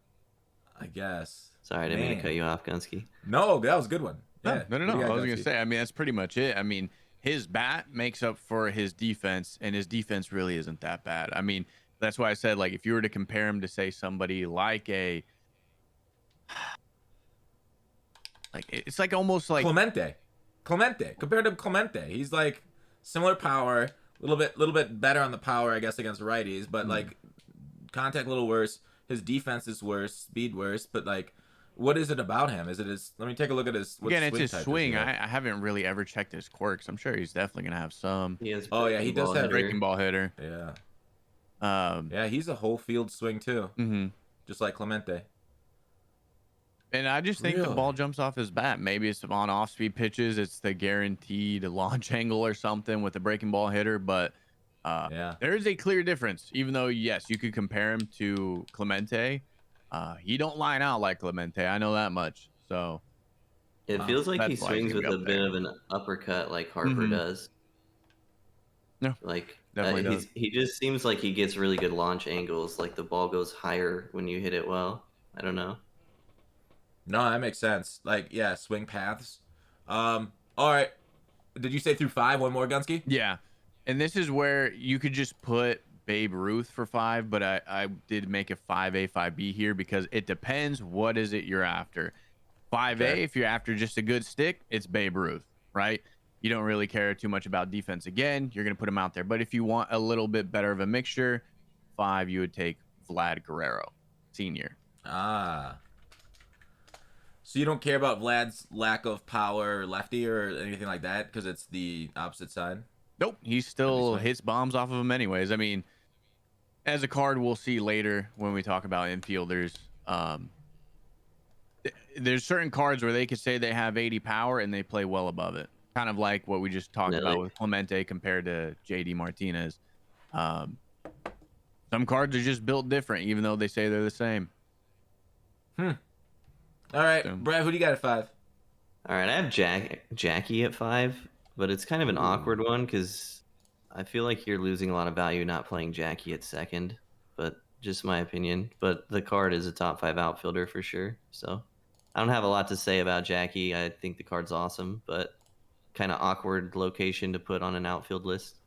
Speaker 1: I guess.
Speaker 2: Sorry, I didn't mean to cut you off, Gunsky.
Speaker 1: No, that was a good one. Yeah.
Speaker 3: No. I was going to say, I mean, that's pretty much it. I mean, his bat makes up for his defense, and his defense really isn't that bad. I mean, that's why I said, like, if you were to compare him to, say, somebody like it's like almost like
Speaker 1: Clemente. Compared to Clemente, he's like similar power, a little bit better on the power, I guess, against righties, but like contact a little worse. His defense is worse, speed worse, but like, what is it about him? Is it his? Let me take a look at his.
Speaker 3: Again, it's his swing. I haven't really ever checked his quirks. I'm sure he's definitely gonna have some.
Speaker 2: He has
Speaker 1: he does have
Speaker 3: breaking ball hitter.
Speaker 1: Yeah. He's a whole field swing too, just like Clemente.
Speaker 3: And I just think the ball jumps off his bat. Maybe it's on off-speed pitches. It's the guaranteed launch angle or something with the breaking ball hitter. But there is a clear difference. Even though, yes, you could compare him to Clemente, he don't line out like Clemente. I know that much. So
Speaker 2: it feels like he swings with a bit of an uppercut like Harper does.
Speaker 3: No,
Speaker 2: like
Speaker 3: definitely does.
Speaker 2: He just seems like he gets really good launch angles. Like the ball goes higher when you hit it well. I don't know.
Speaker 1: No, that makes sense. Like, yeah, swing paths All right. Did you say through 5? One more, Gunsky?
Speaker 3: Yeah. And this is where you could just put Babe Ruth for 5, but I did make a 5A, 5B here because it depends what is it you're after. 5A,
Speaker 1: Okay.
Speaker 3: if you're after just a good stick, it's Babe Ruth, right? You don't really care too much about defense. Again, you're going to put him out there. But if you want a little bit better of a mixture, 5, you would take Vlad Guerrero, senior.
Speaker 1: Ah. So you don't care about Vlad's lack of power lefty or anything like that because it's the opposite side?
Speaker 3: Nope, he still hits bombs off of him anyways. I mean, as a card we'll see later when we talk about infielders, there's certain cards where they could say they have 80 power and they play well above it. Kind of like what we just talked about with Clemente compared to JD Martinez. Some cards are just built different, even though they say they're the same.
Speaker 1: All right, Brad, who do you got at 5?
Speaker 2: All right, I have Jackie at 5, but it's kind of an awkward one because I feel like you're losing a lot of value not playing Jackie at 2nd, but just my opinion. But the card is a top 5 outfielder for sure, so I don't have a lot to say about Jackie. I think the card's awesome, but kind of awkward location to put on an outfield list.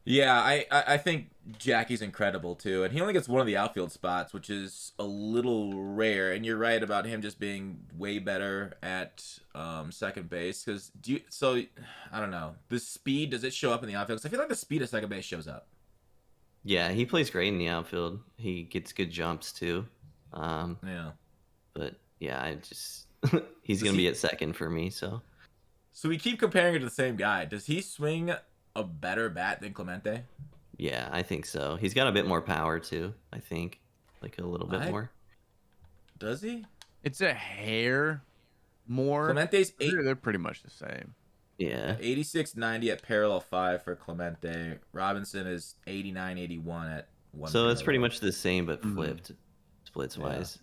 Speaker 1: Yeah, I think Jackie's incredible too, and he only gets one of the outfield spots, which is a little rare. And you're right about him just being way better at second base. Because I don't know, the speed, does it show up in the outfield? Because I feel like the speed of second base shows up.
Speaker 2: Yeah, he plays great in the outfield. He gets good jumps too.
Speaker 1: Yeah,
Speaker 2: but yeah, I just he's gonna be at 2nd for me. So
Speaker 1: we keep comparing it to the same guy. Does he swing a better bat than Clemente?
Speaker 2: Yeah, I think so. He's got a bit more power too. I think, like a little bit more.
Speaker 1: Does he?
Speaker 3: It's a hair more.
Speaker 1: Clemente's 8.
Speaker 3: They're pretty much the same.
Speaker 2: Yeah.
Speaker 1: 86-90 at parallel 5 for Clemente. Robinson is 89-81 at 1.
Speaker 2: So it's pretty much the same, but flipped, splits wise.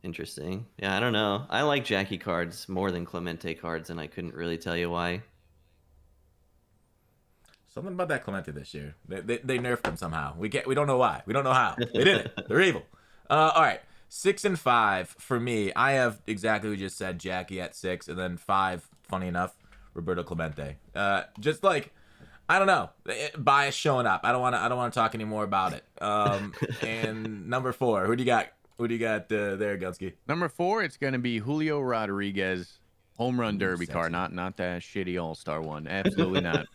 Speaker 2: Interesting. Yeah, I don't know. I like Jackie cards more than Clemente cards, and I couldn't really tell you why.
Speaker 1: Something about that Clemente this year. They nerfed him somehow. We don't know why. We don't know how. They did it. They're evil. All right. 6 and 5 for me. I have exactly what you just said. Jackie at 6, and then 5. Funny enough, Roberto Clemente. Just like, I don't know, bias showing up. I don't want to talk anymore about it. And number 4, who do you got? Who do you got there, Gunsky?
Speaker 3: Number 4, it's gonna be Julio Rodriguez. Home run derby card, not that shitty all-star one. Absolutely not.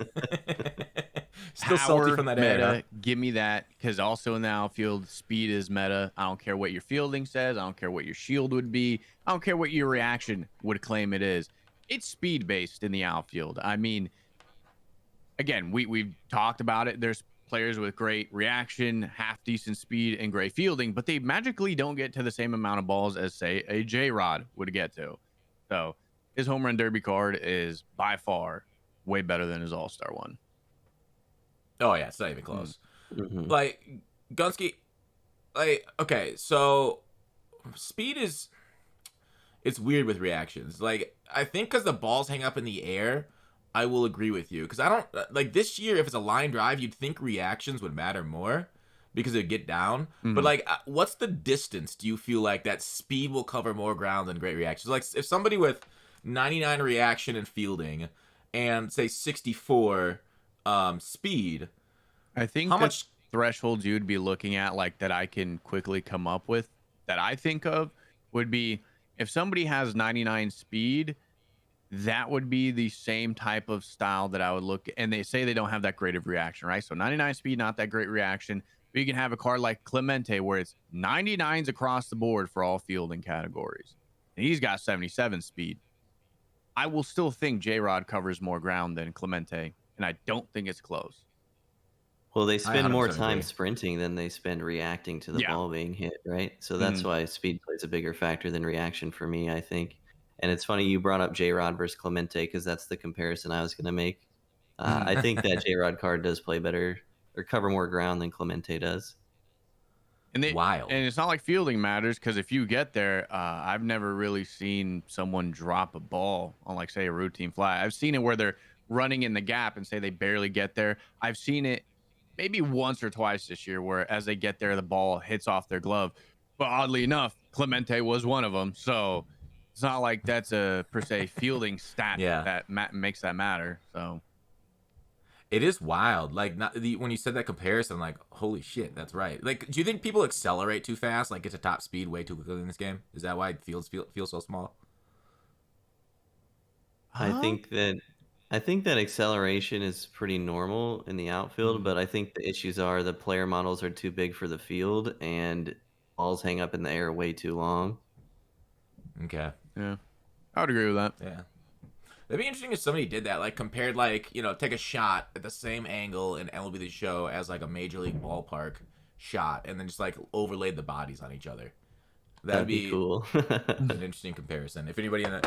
Speaker 1: Still salty from that
Speaker 3: meta,
Speaker 1: era. Huh?
Speaker 3: Give me that, because also in the outfield, speed is meta. I don't care what your fielding says. I don't care what your shield would be. I don't care what your reaction would claim it is. It's speed-based in the outfield. I mean, again, we've talked about it. There's players with great reaction, half-decent speed, and great fielding, but they magically don't get to the same amount of balls as, say, a J-Rod would get to. So his home run derby card is by far way better than his all-star one.
Speaker 1: Oh yeah, it's not even close.
Speaker 2: Mm-hmm.
Speaker 1: Like Gunsky, like okay, so speed it's weird with reactions. Like I think because the balls hang up in the air, I will agree with you. Because I don't like this year. If it's a line drive, you'd think reactions would matter more because it'd get down.
Speaker 3: Mm-hmm.
Speaker 1: But like, what's the distance? Do you feel like that speed will cover more ground than great reactions? Like if somebody with 99 reaction and fielding and say 64 speed,
Speaker 3: I think
Speaker 1: how much
Speaker 3: thresholds you'd be looking at, like that I can quickly come up with that I think of, would be if somebody has 99 speed, that would be the same type of style that I would look at. And they say they don't have that great of reaction, right? So 99 speed, not that great reaction. But you can have a card like Clemente where it's 99s across the board for all fielding categories. And he's got 77 speed. I will still think J-Rod covers more ground than Clemente, and I don't think it's close.
Speaker 2: Well, they spend more
Speaker 1: 100%
Speaker 2: time
Speaker 1: agree.
Speaker 2: sprinting than they spend reacting to the ball being hit, right? So that's why speed plays a bigger factor than reaction for me, I think. And it's funny you brought up J-Rod versus Clemente because that's the comparison I was going to make. I think that J-Rod card does play better or cover more ground than Clemente does.
Speaker 3: And
Speaker 1: Wild.
Speaker 3: And it's not like fielding matters, because if you get there, I've never really seen someone drop a ball on, like, say, a routine fly. I've seen it where they're running in the gap and say they barely get there. I've seen it maybe once or twice this year where as they get there, the ball hits off their glove. But oddly enough, Clemente was one of them. So it's not like that's a per se fielding stat
Speaker 1: Yeah.
Speaker 3: that makes that matter. So
Speaker 1: It is wild. Like when you said that comparison, I'm like, holy shit, that's right. Like, do you think people accelerate too fast, like get to top speed way too quickly in this game? Is that why fields feel so small?
Speaker 2: I think that acceleration is pretty normal in the outfield, but I think the issues are the player models are too big for the field and balls hang up in the air way too long.
Speaker 1: Okay.
Speaker 3: yeah, I would agree with that.
Speaker 1: Yeah. That'd be interesting if somebody did that, like compared, like, you know, take a shot at the same angle in MLB The Show as like a major league ballpark shot, and then just like overlaid the bodies on each other. That'd be
Speaker 2: cool.
Speaker 1: an interesting comparison. If anybody in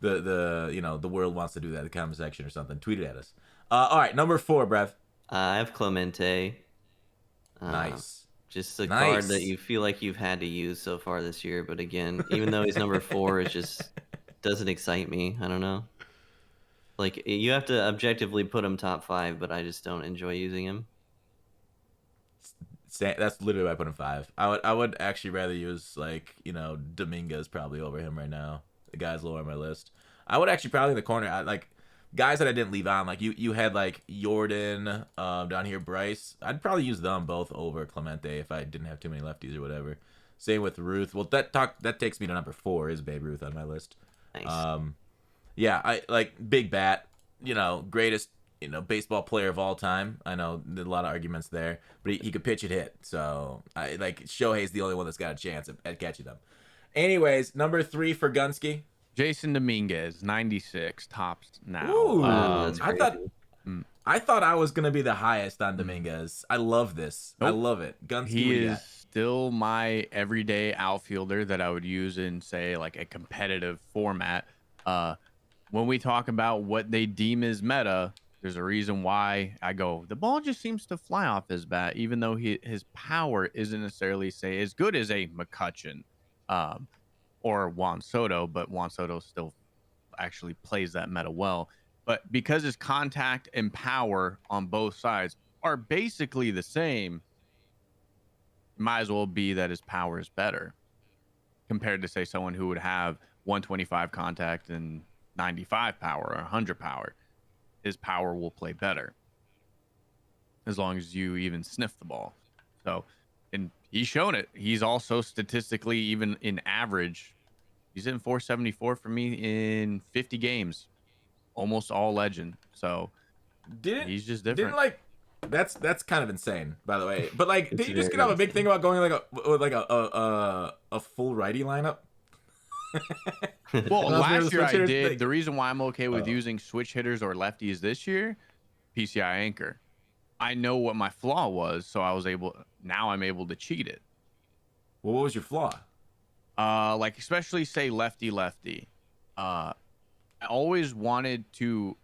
Speaker 1: the you know the world wants to do that in the comment section or something, tweet it at us. All right, number 4, Brev.
Speaker 2: I have Clemente.
Speaker 1: Nice.
Speaker 2: Just a card that you feel like you've had to use so far this year, but again, even though he's number 4, it just doesn't excite me. I don't know. Like, you have to objectively put him top 5, but I just don't enjoy using him.
Speaker 1: That's literally why I put him 5. I would actually rather use, like, you know, Dominguez probably over him right now. The guy's lower on my list. I would actually probably in the corner, like guys that I didn't leave on. Like you had like Jordan down here, Bryce. I'd probably use them both over Clemente if I didn't have too many lefties or whatever. Same with Ruth. Well, that takes me to number 4 is Babe Ruth on my list.
Speaker 2: Nice.
Speaker 1: Yeah, I like big bat. You know, greatest baseball player of all time. I know there's a lot of arguments there, but he could pitch and hit. So I like Shohei's the only one that's got a chance at catching them. Anyways, number 3 for Gunsky.
Speaker 3: Jason Dominguez, 96 tops now.
Speaker 1: Ooh,
Speaker 2: that's
Speaker 1: I thought I was gonna be the highest on Dominguez. I love this.
Speaker 3: Nope.
Speaker 1: I love it. Gunsky,
Speaker 3: He is still my everyday outfielder that I would use in, say, like a competitive format. When we talk about what they deem as meta, there's a reason why I go, the ball just seems to fly off his bat, even though his power isn't necessarily, say, as good as a McCutchen or Juan Soto, but Juan Soto still actually plays that meta well. But because his contact and power on both sides are basically the same, might as well be that his power is better compared to, say, someone who would have 125 contact and 95 power or 100 power. His power will play better as long as you even sniff the ball. So, and he's shown it. He's also statistically, even in average, he's in 474 for me in 50 games, almost all legend. So he's just different.
Speaker 1: That's kind of insane, by the way. But like, did you just get off a big thing about going like a full righty lineup?
Speaker 3: Well, last year I did. The reason why I'm okay with using switch hitters or lefties this year, PCI anchor. I know what my flaw was, so I'm able to cheat it.
Speaker 1: Well, what was your flaw?
Speaker 3: Like especially say lefty. I always wanted to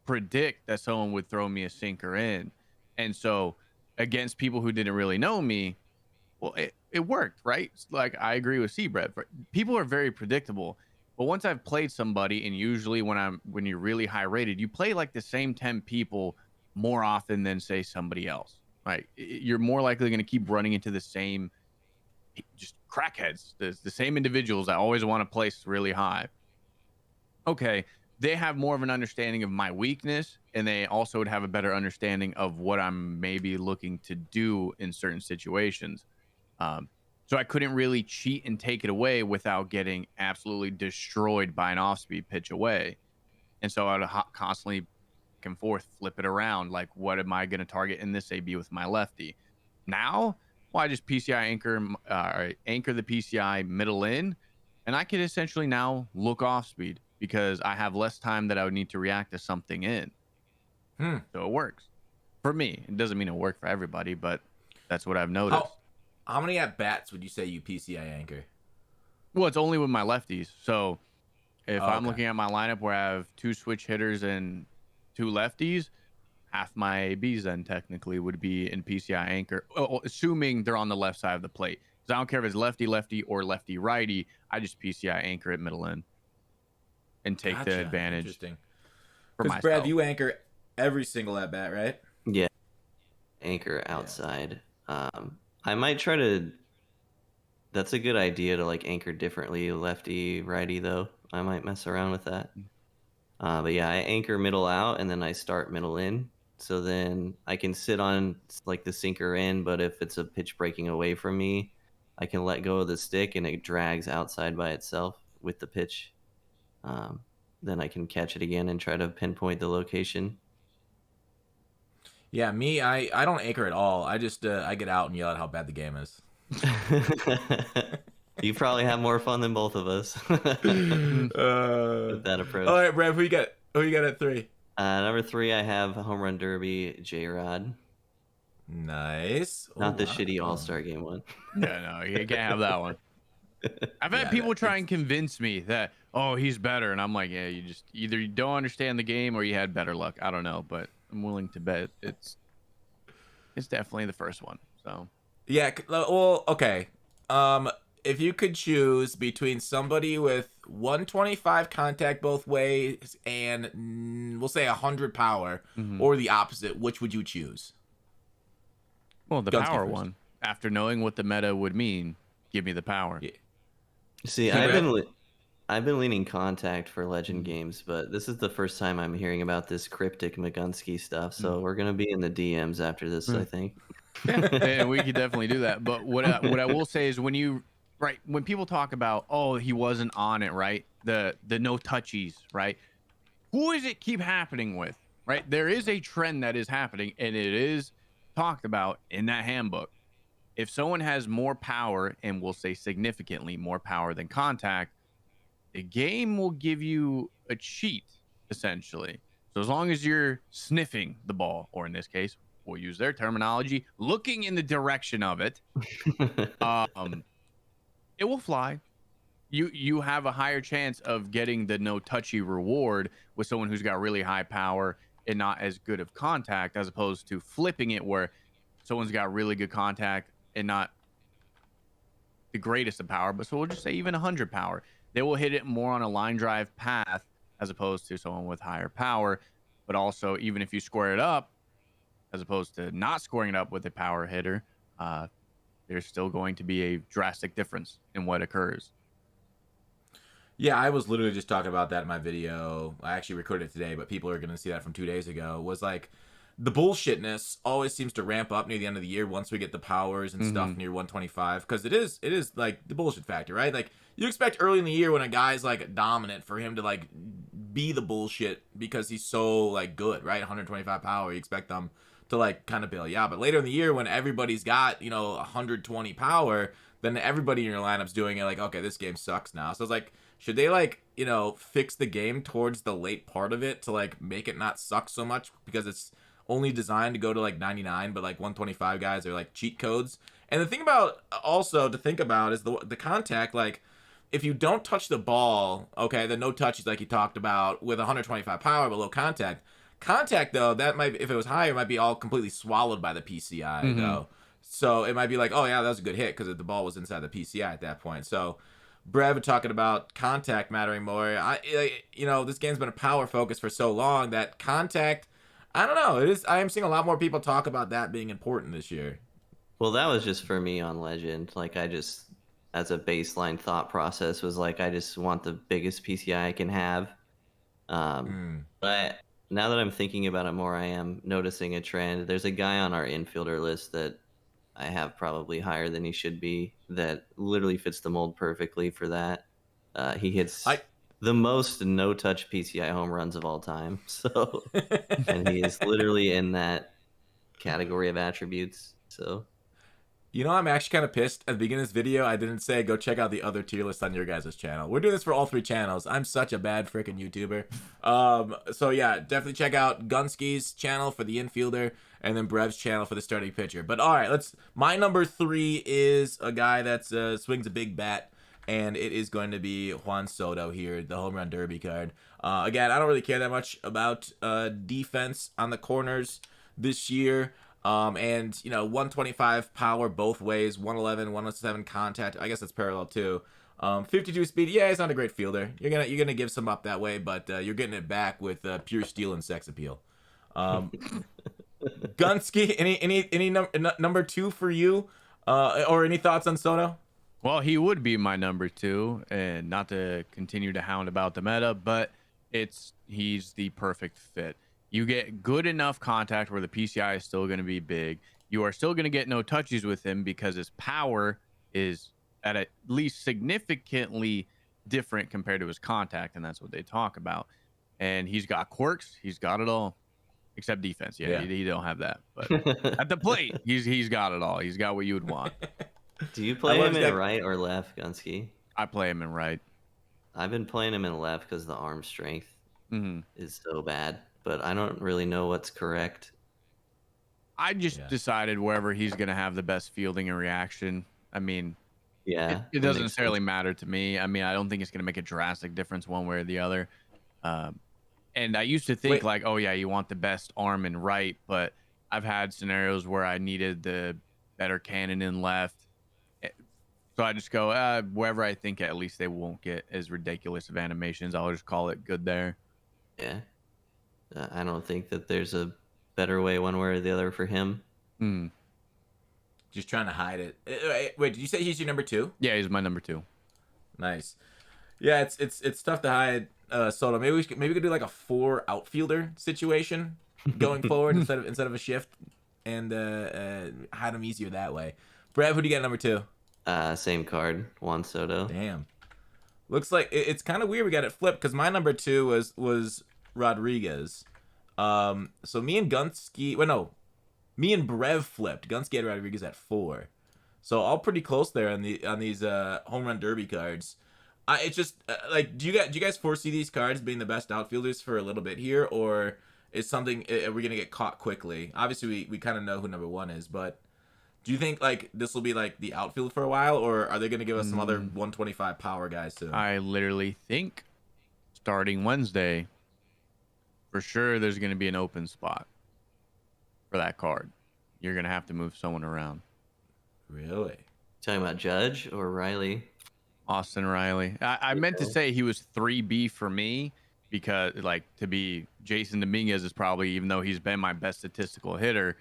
Speaker 3: predict that someone would throw me a sinker in, and so against people who didn't really know me, well, it worked, right? Like I agree with CBrev. People are very predictable, but once I've played somebody, and usually when you're really high rated, you play like the same 10 people more often than say somebody else, right? You're more likely going to keep running into the same just crackheads, the same individuals that always want to place really high. Okay, they have more of an understanding of my weakness, and they also would have a better understanding of what I'm maybe looking to do in certain situations. So I couldn't really cheat and take it away without getting absolutely destroyed by an off-speed pitch away. And so I would constantly back and forth, flip it around. Like, what am I going to target in this AB with my lefty? Now, well, I just PCI anchor the PCI middle in, and I could essentially now look off-speed because I have less time that I would need to react to something in. So it works. For me, it doesn't mean it worked for everybody, but that's what I've noticed.
Speaker 1: How many at-bats would you say you PCI anchor?
Speaker 3: Well, it's only with my lefties. So if I'm looking at my lineup where I have 2 switch hitters and 2 lefties, half my ABs then technically would be in PCI anchor, assuming they're on the left side of the plate. Because I don't care if it's lefty or lefty-righty. I just PCI anchor it middle in and take the advantage.
Speaker 1: Interesting.
Speaker 3: Because
Speaker 1: Brad, you anchor every single at-bat, right?
Speaker 2: Yeah. Anchor outside. I might try to That's a good idea to like anchor differently, lefty, righty though. I might mess around with that. But yeah, I anchor middle out and then I start middle in. So then I can sit on like the sinker in, but if it's a pitch breaking away from me, I can let go of the stick and it drags outside by itself with the pitch. Then I can catch it again and try to pinpoint the location.
Speaker 1: Yeah, me, I don't anchor at all. I just I get out and yell at how bad the game is.
Speaker 2: You probably have more fun than both of us with that approach.
Speaker 1: All right, Brev, who you got? Who you got at 3?
Speaker 2: Number 3, I have Home Run Derby J-Rod.
Speaker 1: Nice.
Speaker 2: Not the shitty All-Star Game one.
Speaker 3: No, you can't have that one. I've had people try and convince me that, oh, he's better. And I'm like, yeah, you just either you don't understand the game or you had better luck. I don't know, but I'm willing to bet it's definitely the first one. So
Speaker 1: yeah, well, okay. If you could choose between somebody with 125 contact both ways and we'll say 100 power, or the opposite, which would you choose?
Speaker 3: Well, the power one. After knowing what the meta would mean, give me the power.
Speaker 1: Yeah.
Speaker 2: See, I've been leaning contact for Legend games, but this is the first time I'm hearing about this cryptic McGunski stuff. So we're gonna be in the DMs after this, I think.
Speaker 3: Yeah, we could definitely do that. But what I will say is when people talk about, oh, he wasn't on it, right? The no touchies, right? Who does it keep happening with, right? There is a trend that is happening, and it is talked about in that handbook. If someone has more power, and we'll say significantly more power than contact, the game will give you a cheat, essentially. So as long as you're sniffing the ball, or in this case, we'll use their terminology, looking in the direction of it, it will fly. You have a higher chance of getting the no touchy reward with someone who's got really high power and not as good of contact, as opposed to flipping it where someone's got really good contact and not the greatest of power, but so we'll just say even 100 power. They will hit it more on a line drive path as opposed to someone with higher power. But also, even if you square it up, as opposed to not scoring it up with a power hitter, there's still going to be a drastic difference in what occurs.
Speaker 1: Yeah, I was literally just talking about that in my video. I actually recorded it today, but people are going to see that from 2 days ago. Was like, the bullshitness always seems to ramp up near the end of the year once we get the powers and stuff near 125, because it is like the bullshit factor, right? Like, you expect early in the year when a guy's like dominant for him to like be the bullshit because he's so like good, right? 125 power, you expect them to like kind of bail you out. But later in the year when everybody's got, 120 power, then everybody in your lineup's doing it like, okay, this game sucks now. So it's like, should they like, fix the game towards the late part of it to like make it not suck so much, because it's only designed to go to like 99, but like 125 guys are like cheat codes. And the thing about also to think about is the contact, like if you don't touch the ball, okay, the no touches like you talked about with 125 power but low contact though, that might, if it was higher, might be all completely swallowed by the PCI though. So it might be like, oh yeah, that was a good hit because the ball was inside the PCI at that point. So Brev talking about contact mattering more. This game's been a power focus for so long that contact, I don't know. It is. I am seeing a lot more people talk about that being important this year.
Speaker 2: Well, that was just for me on Legend. Like, I just, as a baseline thought process, was like, I just want the biggest PCI I can have. But now that I'm thinking about it more, I am noticing a trend. There's a guy on our infielder list that I have probably higher than he should be, that literally fits the mold perfectly for that. He hits the most no-touch PCI home runs of all time. So, and he is literally in that category of attributes. So,
Speaker 1: I'm actually kind of pissed. At the beginning of this video, I didn't say go check out the other tier list on your guys' channel. We're doing this for all 3 channels. I'm such a bad freaking YouTuber. So yeah, definitely check out Gunski's channel for the infielder, and then Brev's channel for the starting pitcher. But all right, my number 3 is a guy that swings a big bat, and it is going to be Juan Soto here, the home run derby card. Again, I don't really care that much about defense on the corners this year. And 125 power both ways, 111, 107 contact. I guess that's parallel too. 52 speed. Yeah, he's not a great fielder. You're gonna give some up that way, but you're getting it back with pure steel and sex appeal. Gunski, any number 2 for you, or any thoughts on Soto?
Speaker 3: Well, he would be my number 2, and not to continue to hound about the meta, but he's the perfect fit. You get good enough contact where the PCI is still going to be big. You are still going to get no touches with him because his power is at least significantly different compared to his contact, and that's what they talk about. And he's got quirks. He's got it all, except defense. Yeah. He don't have that. But at the plate, he's got it all. He's got what you would want.
Speaker 2: Do you play him in right or left, Gunsky?
Speaker 3: I play him in right.
Speaker 2: I've been playing him in left because the arm strength is so bad, but I don't really know what's correct.
Speaker 3: I just decided wherever he's going to have the best fielding and reaction. I mean, it doesn't necessarily matter to me. I mean, I don't think it's going to make a drastic difference one way or the other. And I used to think oh yeah, you want the best arm in right, but I've had scenarios where I needed the better cannon in left. So I just go, wherever I think at least they won't get as ridiculous of animations, I'll just call it good there.
Speaker 2: Yeah. I don't think that there's a better way one way or the other for him.
Speaker 1: Just trying to hide it. Wait, did you say he's your number 2?
Speaker 3: Yeah, he's my number 2.
Speaker 1: Nice. Yeah, it's tough to hide Soto. Maybe we could do like a 4 outfielder situation going forward instead of a shift, and hide him easier that way. Brev, who do you get number 2?
Speaker 2: Same card, Juan Soto.
Speaker 1: Damn. Looks like it's kind of weird we got it flipped because my number 2 was Rodriguez. So me and Brev flipped. Gunsky had Rodriguez at 4. So all pretty close there on these home run derby cards. It's just like, do you guys foresee these cards being the best outfielders for a little bit here, or is something are we gonna get caught quickly? Obviously, we kind of know who number 1 is, but do you think like this will be like the outfield for a while, or are they gonna give us some other 125 power guys soon?
Speaker 3: I literally think starting Wednesday, for sure, there's gonna be an open spot for that card. You're gonna have to move someone around.
Speaker 1: Really?
Speaker 2: Talking about Judge or Riley?
Speaker 3: Austin Riley. I meant to say he was 3B for me because, like, to be Jason Dominguez is probably, even though he's been my best statistical hitter,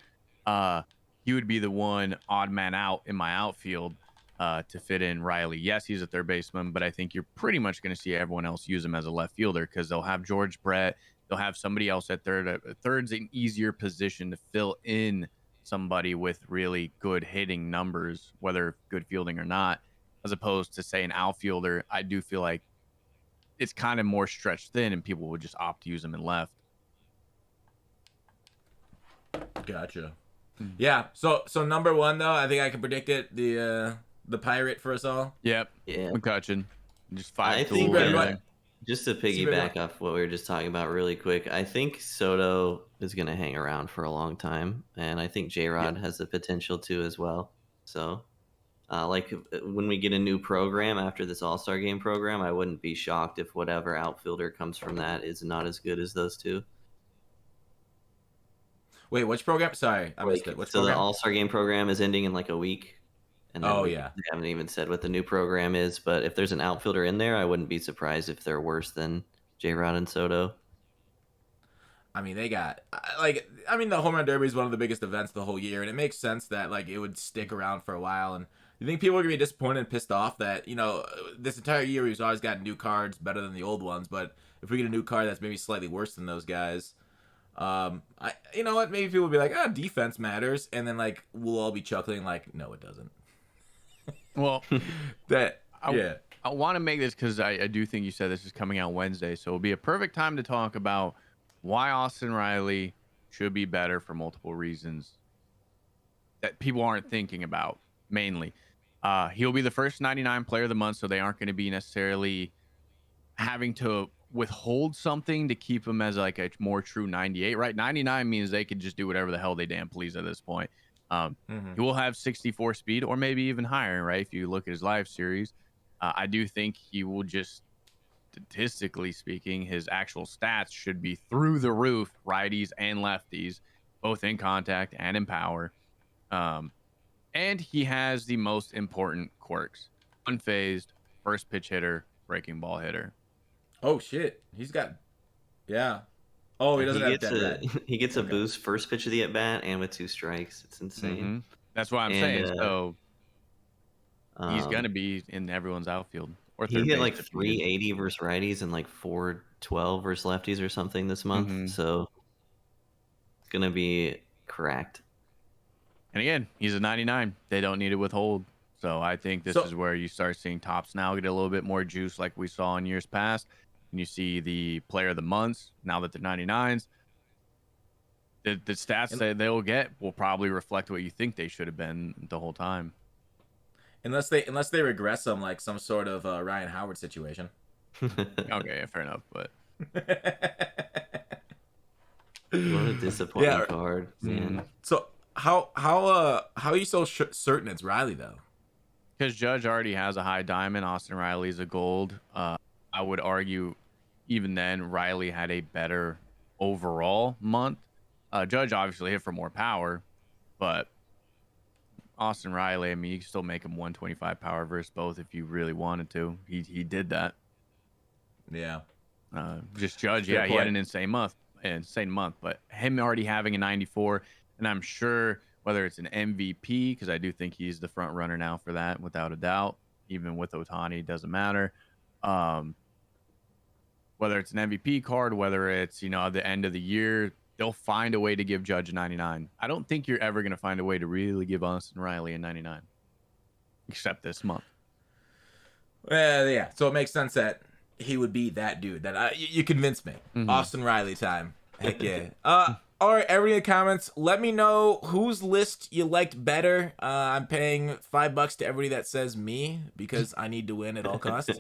Speaker 3: he would be the one odd man out in my outfield to fit in Riley. Yes, he's a third baseman, but I think you're pretty much going to see everyone else use him as a left fielder because they'll have George Brett. They'll have somebody else at third. Third's an easier position to fill in somebody with really good hitting numbers, whether good fielding or not, as opposed to, say, an outfielder. I do feel like it's kind of more stretched thin, and people would just opt to use him in left.
Speaker 1: Gotcha. Yeah. So number 1 though, I think I can predict it. The Pirate for us all.
Speaker 3: Yep.
Speaker 2: Yeah.
Speaker 3: McCutcheon. Just 5
Speaker 2: I
Speaker 3: tool.
Speaker 2: think just to piggyback off what we were just talking about really quick, I think Soto is going to hang around for a long time, and I think J-Rod has the potential to as well. So, like when we get a new program after this All-Star Game program, I wouldn't be shocked if whatever outfielder comes from that is not as good as those two.
Speaker 1: Wait, which program? Sorry, I missed it. Which program?
Speaker 2: The All-Star Game program is ending in like a week. And they haven't even said what the new program is, but if there's an outfielder in there, I wouldn't be surprised if they're worse than J-Rod and Soto.
Speaker 1: I mean, the Home Run Derby is one of the biggest events the whole year, and it makes sense that like it would stick around for a while. And you think people are gonna be disappointed and pissed off that, you know, this entire year we've always got new cards better than the old ones, but if we get a new card that's maybe slightly worse than those guys, you know what? Maybe people will be like, defense matters, and then like we'll all be chuckling like, no, it doesn't.
Speaker 3: Well,
Speaker 1: I
Speaker 3: want to make this because I do think you said this is coming out Wednesday, so it'll be a perfect time to talk about why Austin Riley should be better for multiple reasons that people aren't thinking about. Mainly, he'll be the first 99 player of the month, so they aren't going to be necessarily having to withhold something to keep him as like a more true 98. Right, 99 means they could just do whatever the hell they damn please at this point. He will have 64 speed or maybe even higher, right? If you look at his live series, I do think he will just, statistically speaking, his actual stats should be through the roof, righties and lefties, both in contact and in power. And he has the most important quirks: unfazed, first pitch hitter, breaking ball hitter.
Speaker 1: Oh shit, he's got, yeah. Oh, he doesn't have that.
Speaker 2: He gets a boost first pitch of the at bat and with 2 strikes. It's insane.
Speaker 3: That's what I'm saying. So He's gonna be in everyone's outfield or
Speaker 2: He
Speaker 3: third
Speaker 2: hit
Speaker 3: base
Speaker 2: like
Speaker 3: if needed.
Speaker 2: 380 versus righties and like 412 versus lefties or something this month.
Speaker 3: Mhm.
Speaker 2: So it's gonna be cracked.
Speaker 3: And again, he's a 99. They don't need to withhold. So I think this is where you start seeing tops now get a little bit more juice like we saw in years past. And you see the player of the months, now that they're 99s, the stats that they'll get will probably reflect what you think they should have been the whole time.
Speaker 1: Unless they regress them like some sort of Ryan Howard situation.
Speaker 3: Okay, fair enough. But
Speaker 2: What a disappointing card, man.
Speaker 1: So how are you so certain it's Riley though?
Speaker 3: because Judge already has a high diamond, Austin Riley's a gold. I would argue even then Riley had a better overall month. Judge obviously hit for more power, but Austin Riley, I mean, you can still make him 125 power versus both if you really wanted to. He did that.
Speaker 1: Yeah.
Speaker 3: Just Judge,
Speaker 1: Good
Speaker 3: yeah, he
Speaker 1: point.
Speaker 3: had an insane month, but him already having a 94, and I'm sure whether it's an MVP, because I do think he's the front runner now for that, without a doubt, even with Ohtani, doesn't matter. Whether it's an MVP card, whether it's, at the end of the year, they'll find a way to give Judge a 99. I don't think you're ever going to find a way to really give Austin Riley a 99, except this month.
Speaker 1: Yeah. So it makes sense that he would be that dude. That you convinced me.
Speaker 3: Mhm.
Speaker 1: Austin Riley time. Heck yeah. All right, everybody in the comments, let me know whose list you liked better. I'm paying $5 to everybody that says me because I need to win at all costs.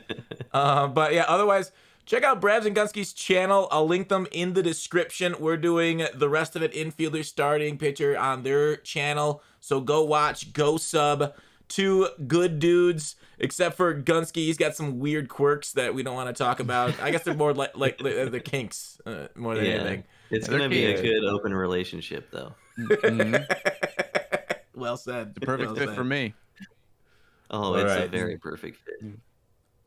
Speaker 1: But yeah, otherwise, check out Brevs and Gunski's channel. I'll link them in the description. We're doing the rest of it infielder starting pitcher on their channel. So go watch, go sub. Two good dudes, except for Gunsky. He's got some weird quirks that we don't want to talk about. I guess they're more like the kinks more than anything.
Speaker 2: It's going to be a good open relationship, though.
Speaker 3: Mhm.
Speaker 1: Well said.
Speaker 3: The perfect fit for me.
Speaker 2: Oh,
Speaker 1: All
Speaker 2: it's a
Speaker 1: right.
Speaker 2: very perfect fit.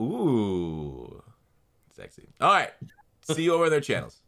Speaker 1: Ooh. Sexy. All right. See you over their channels.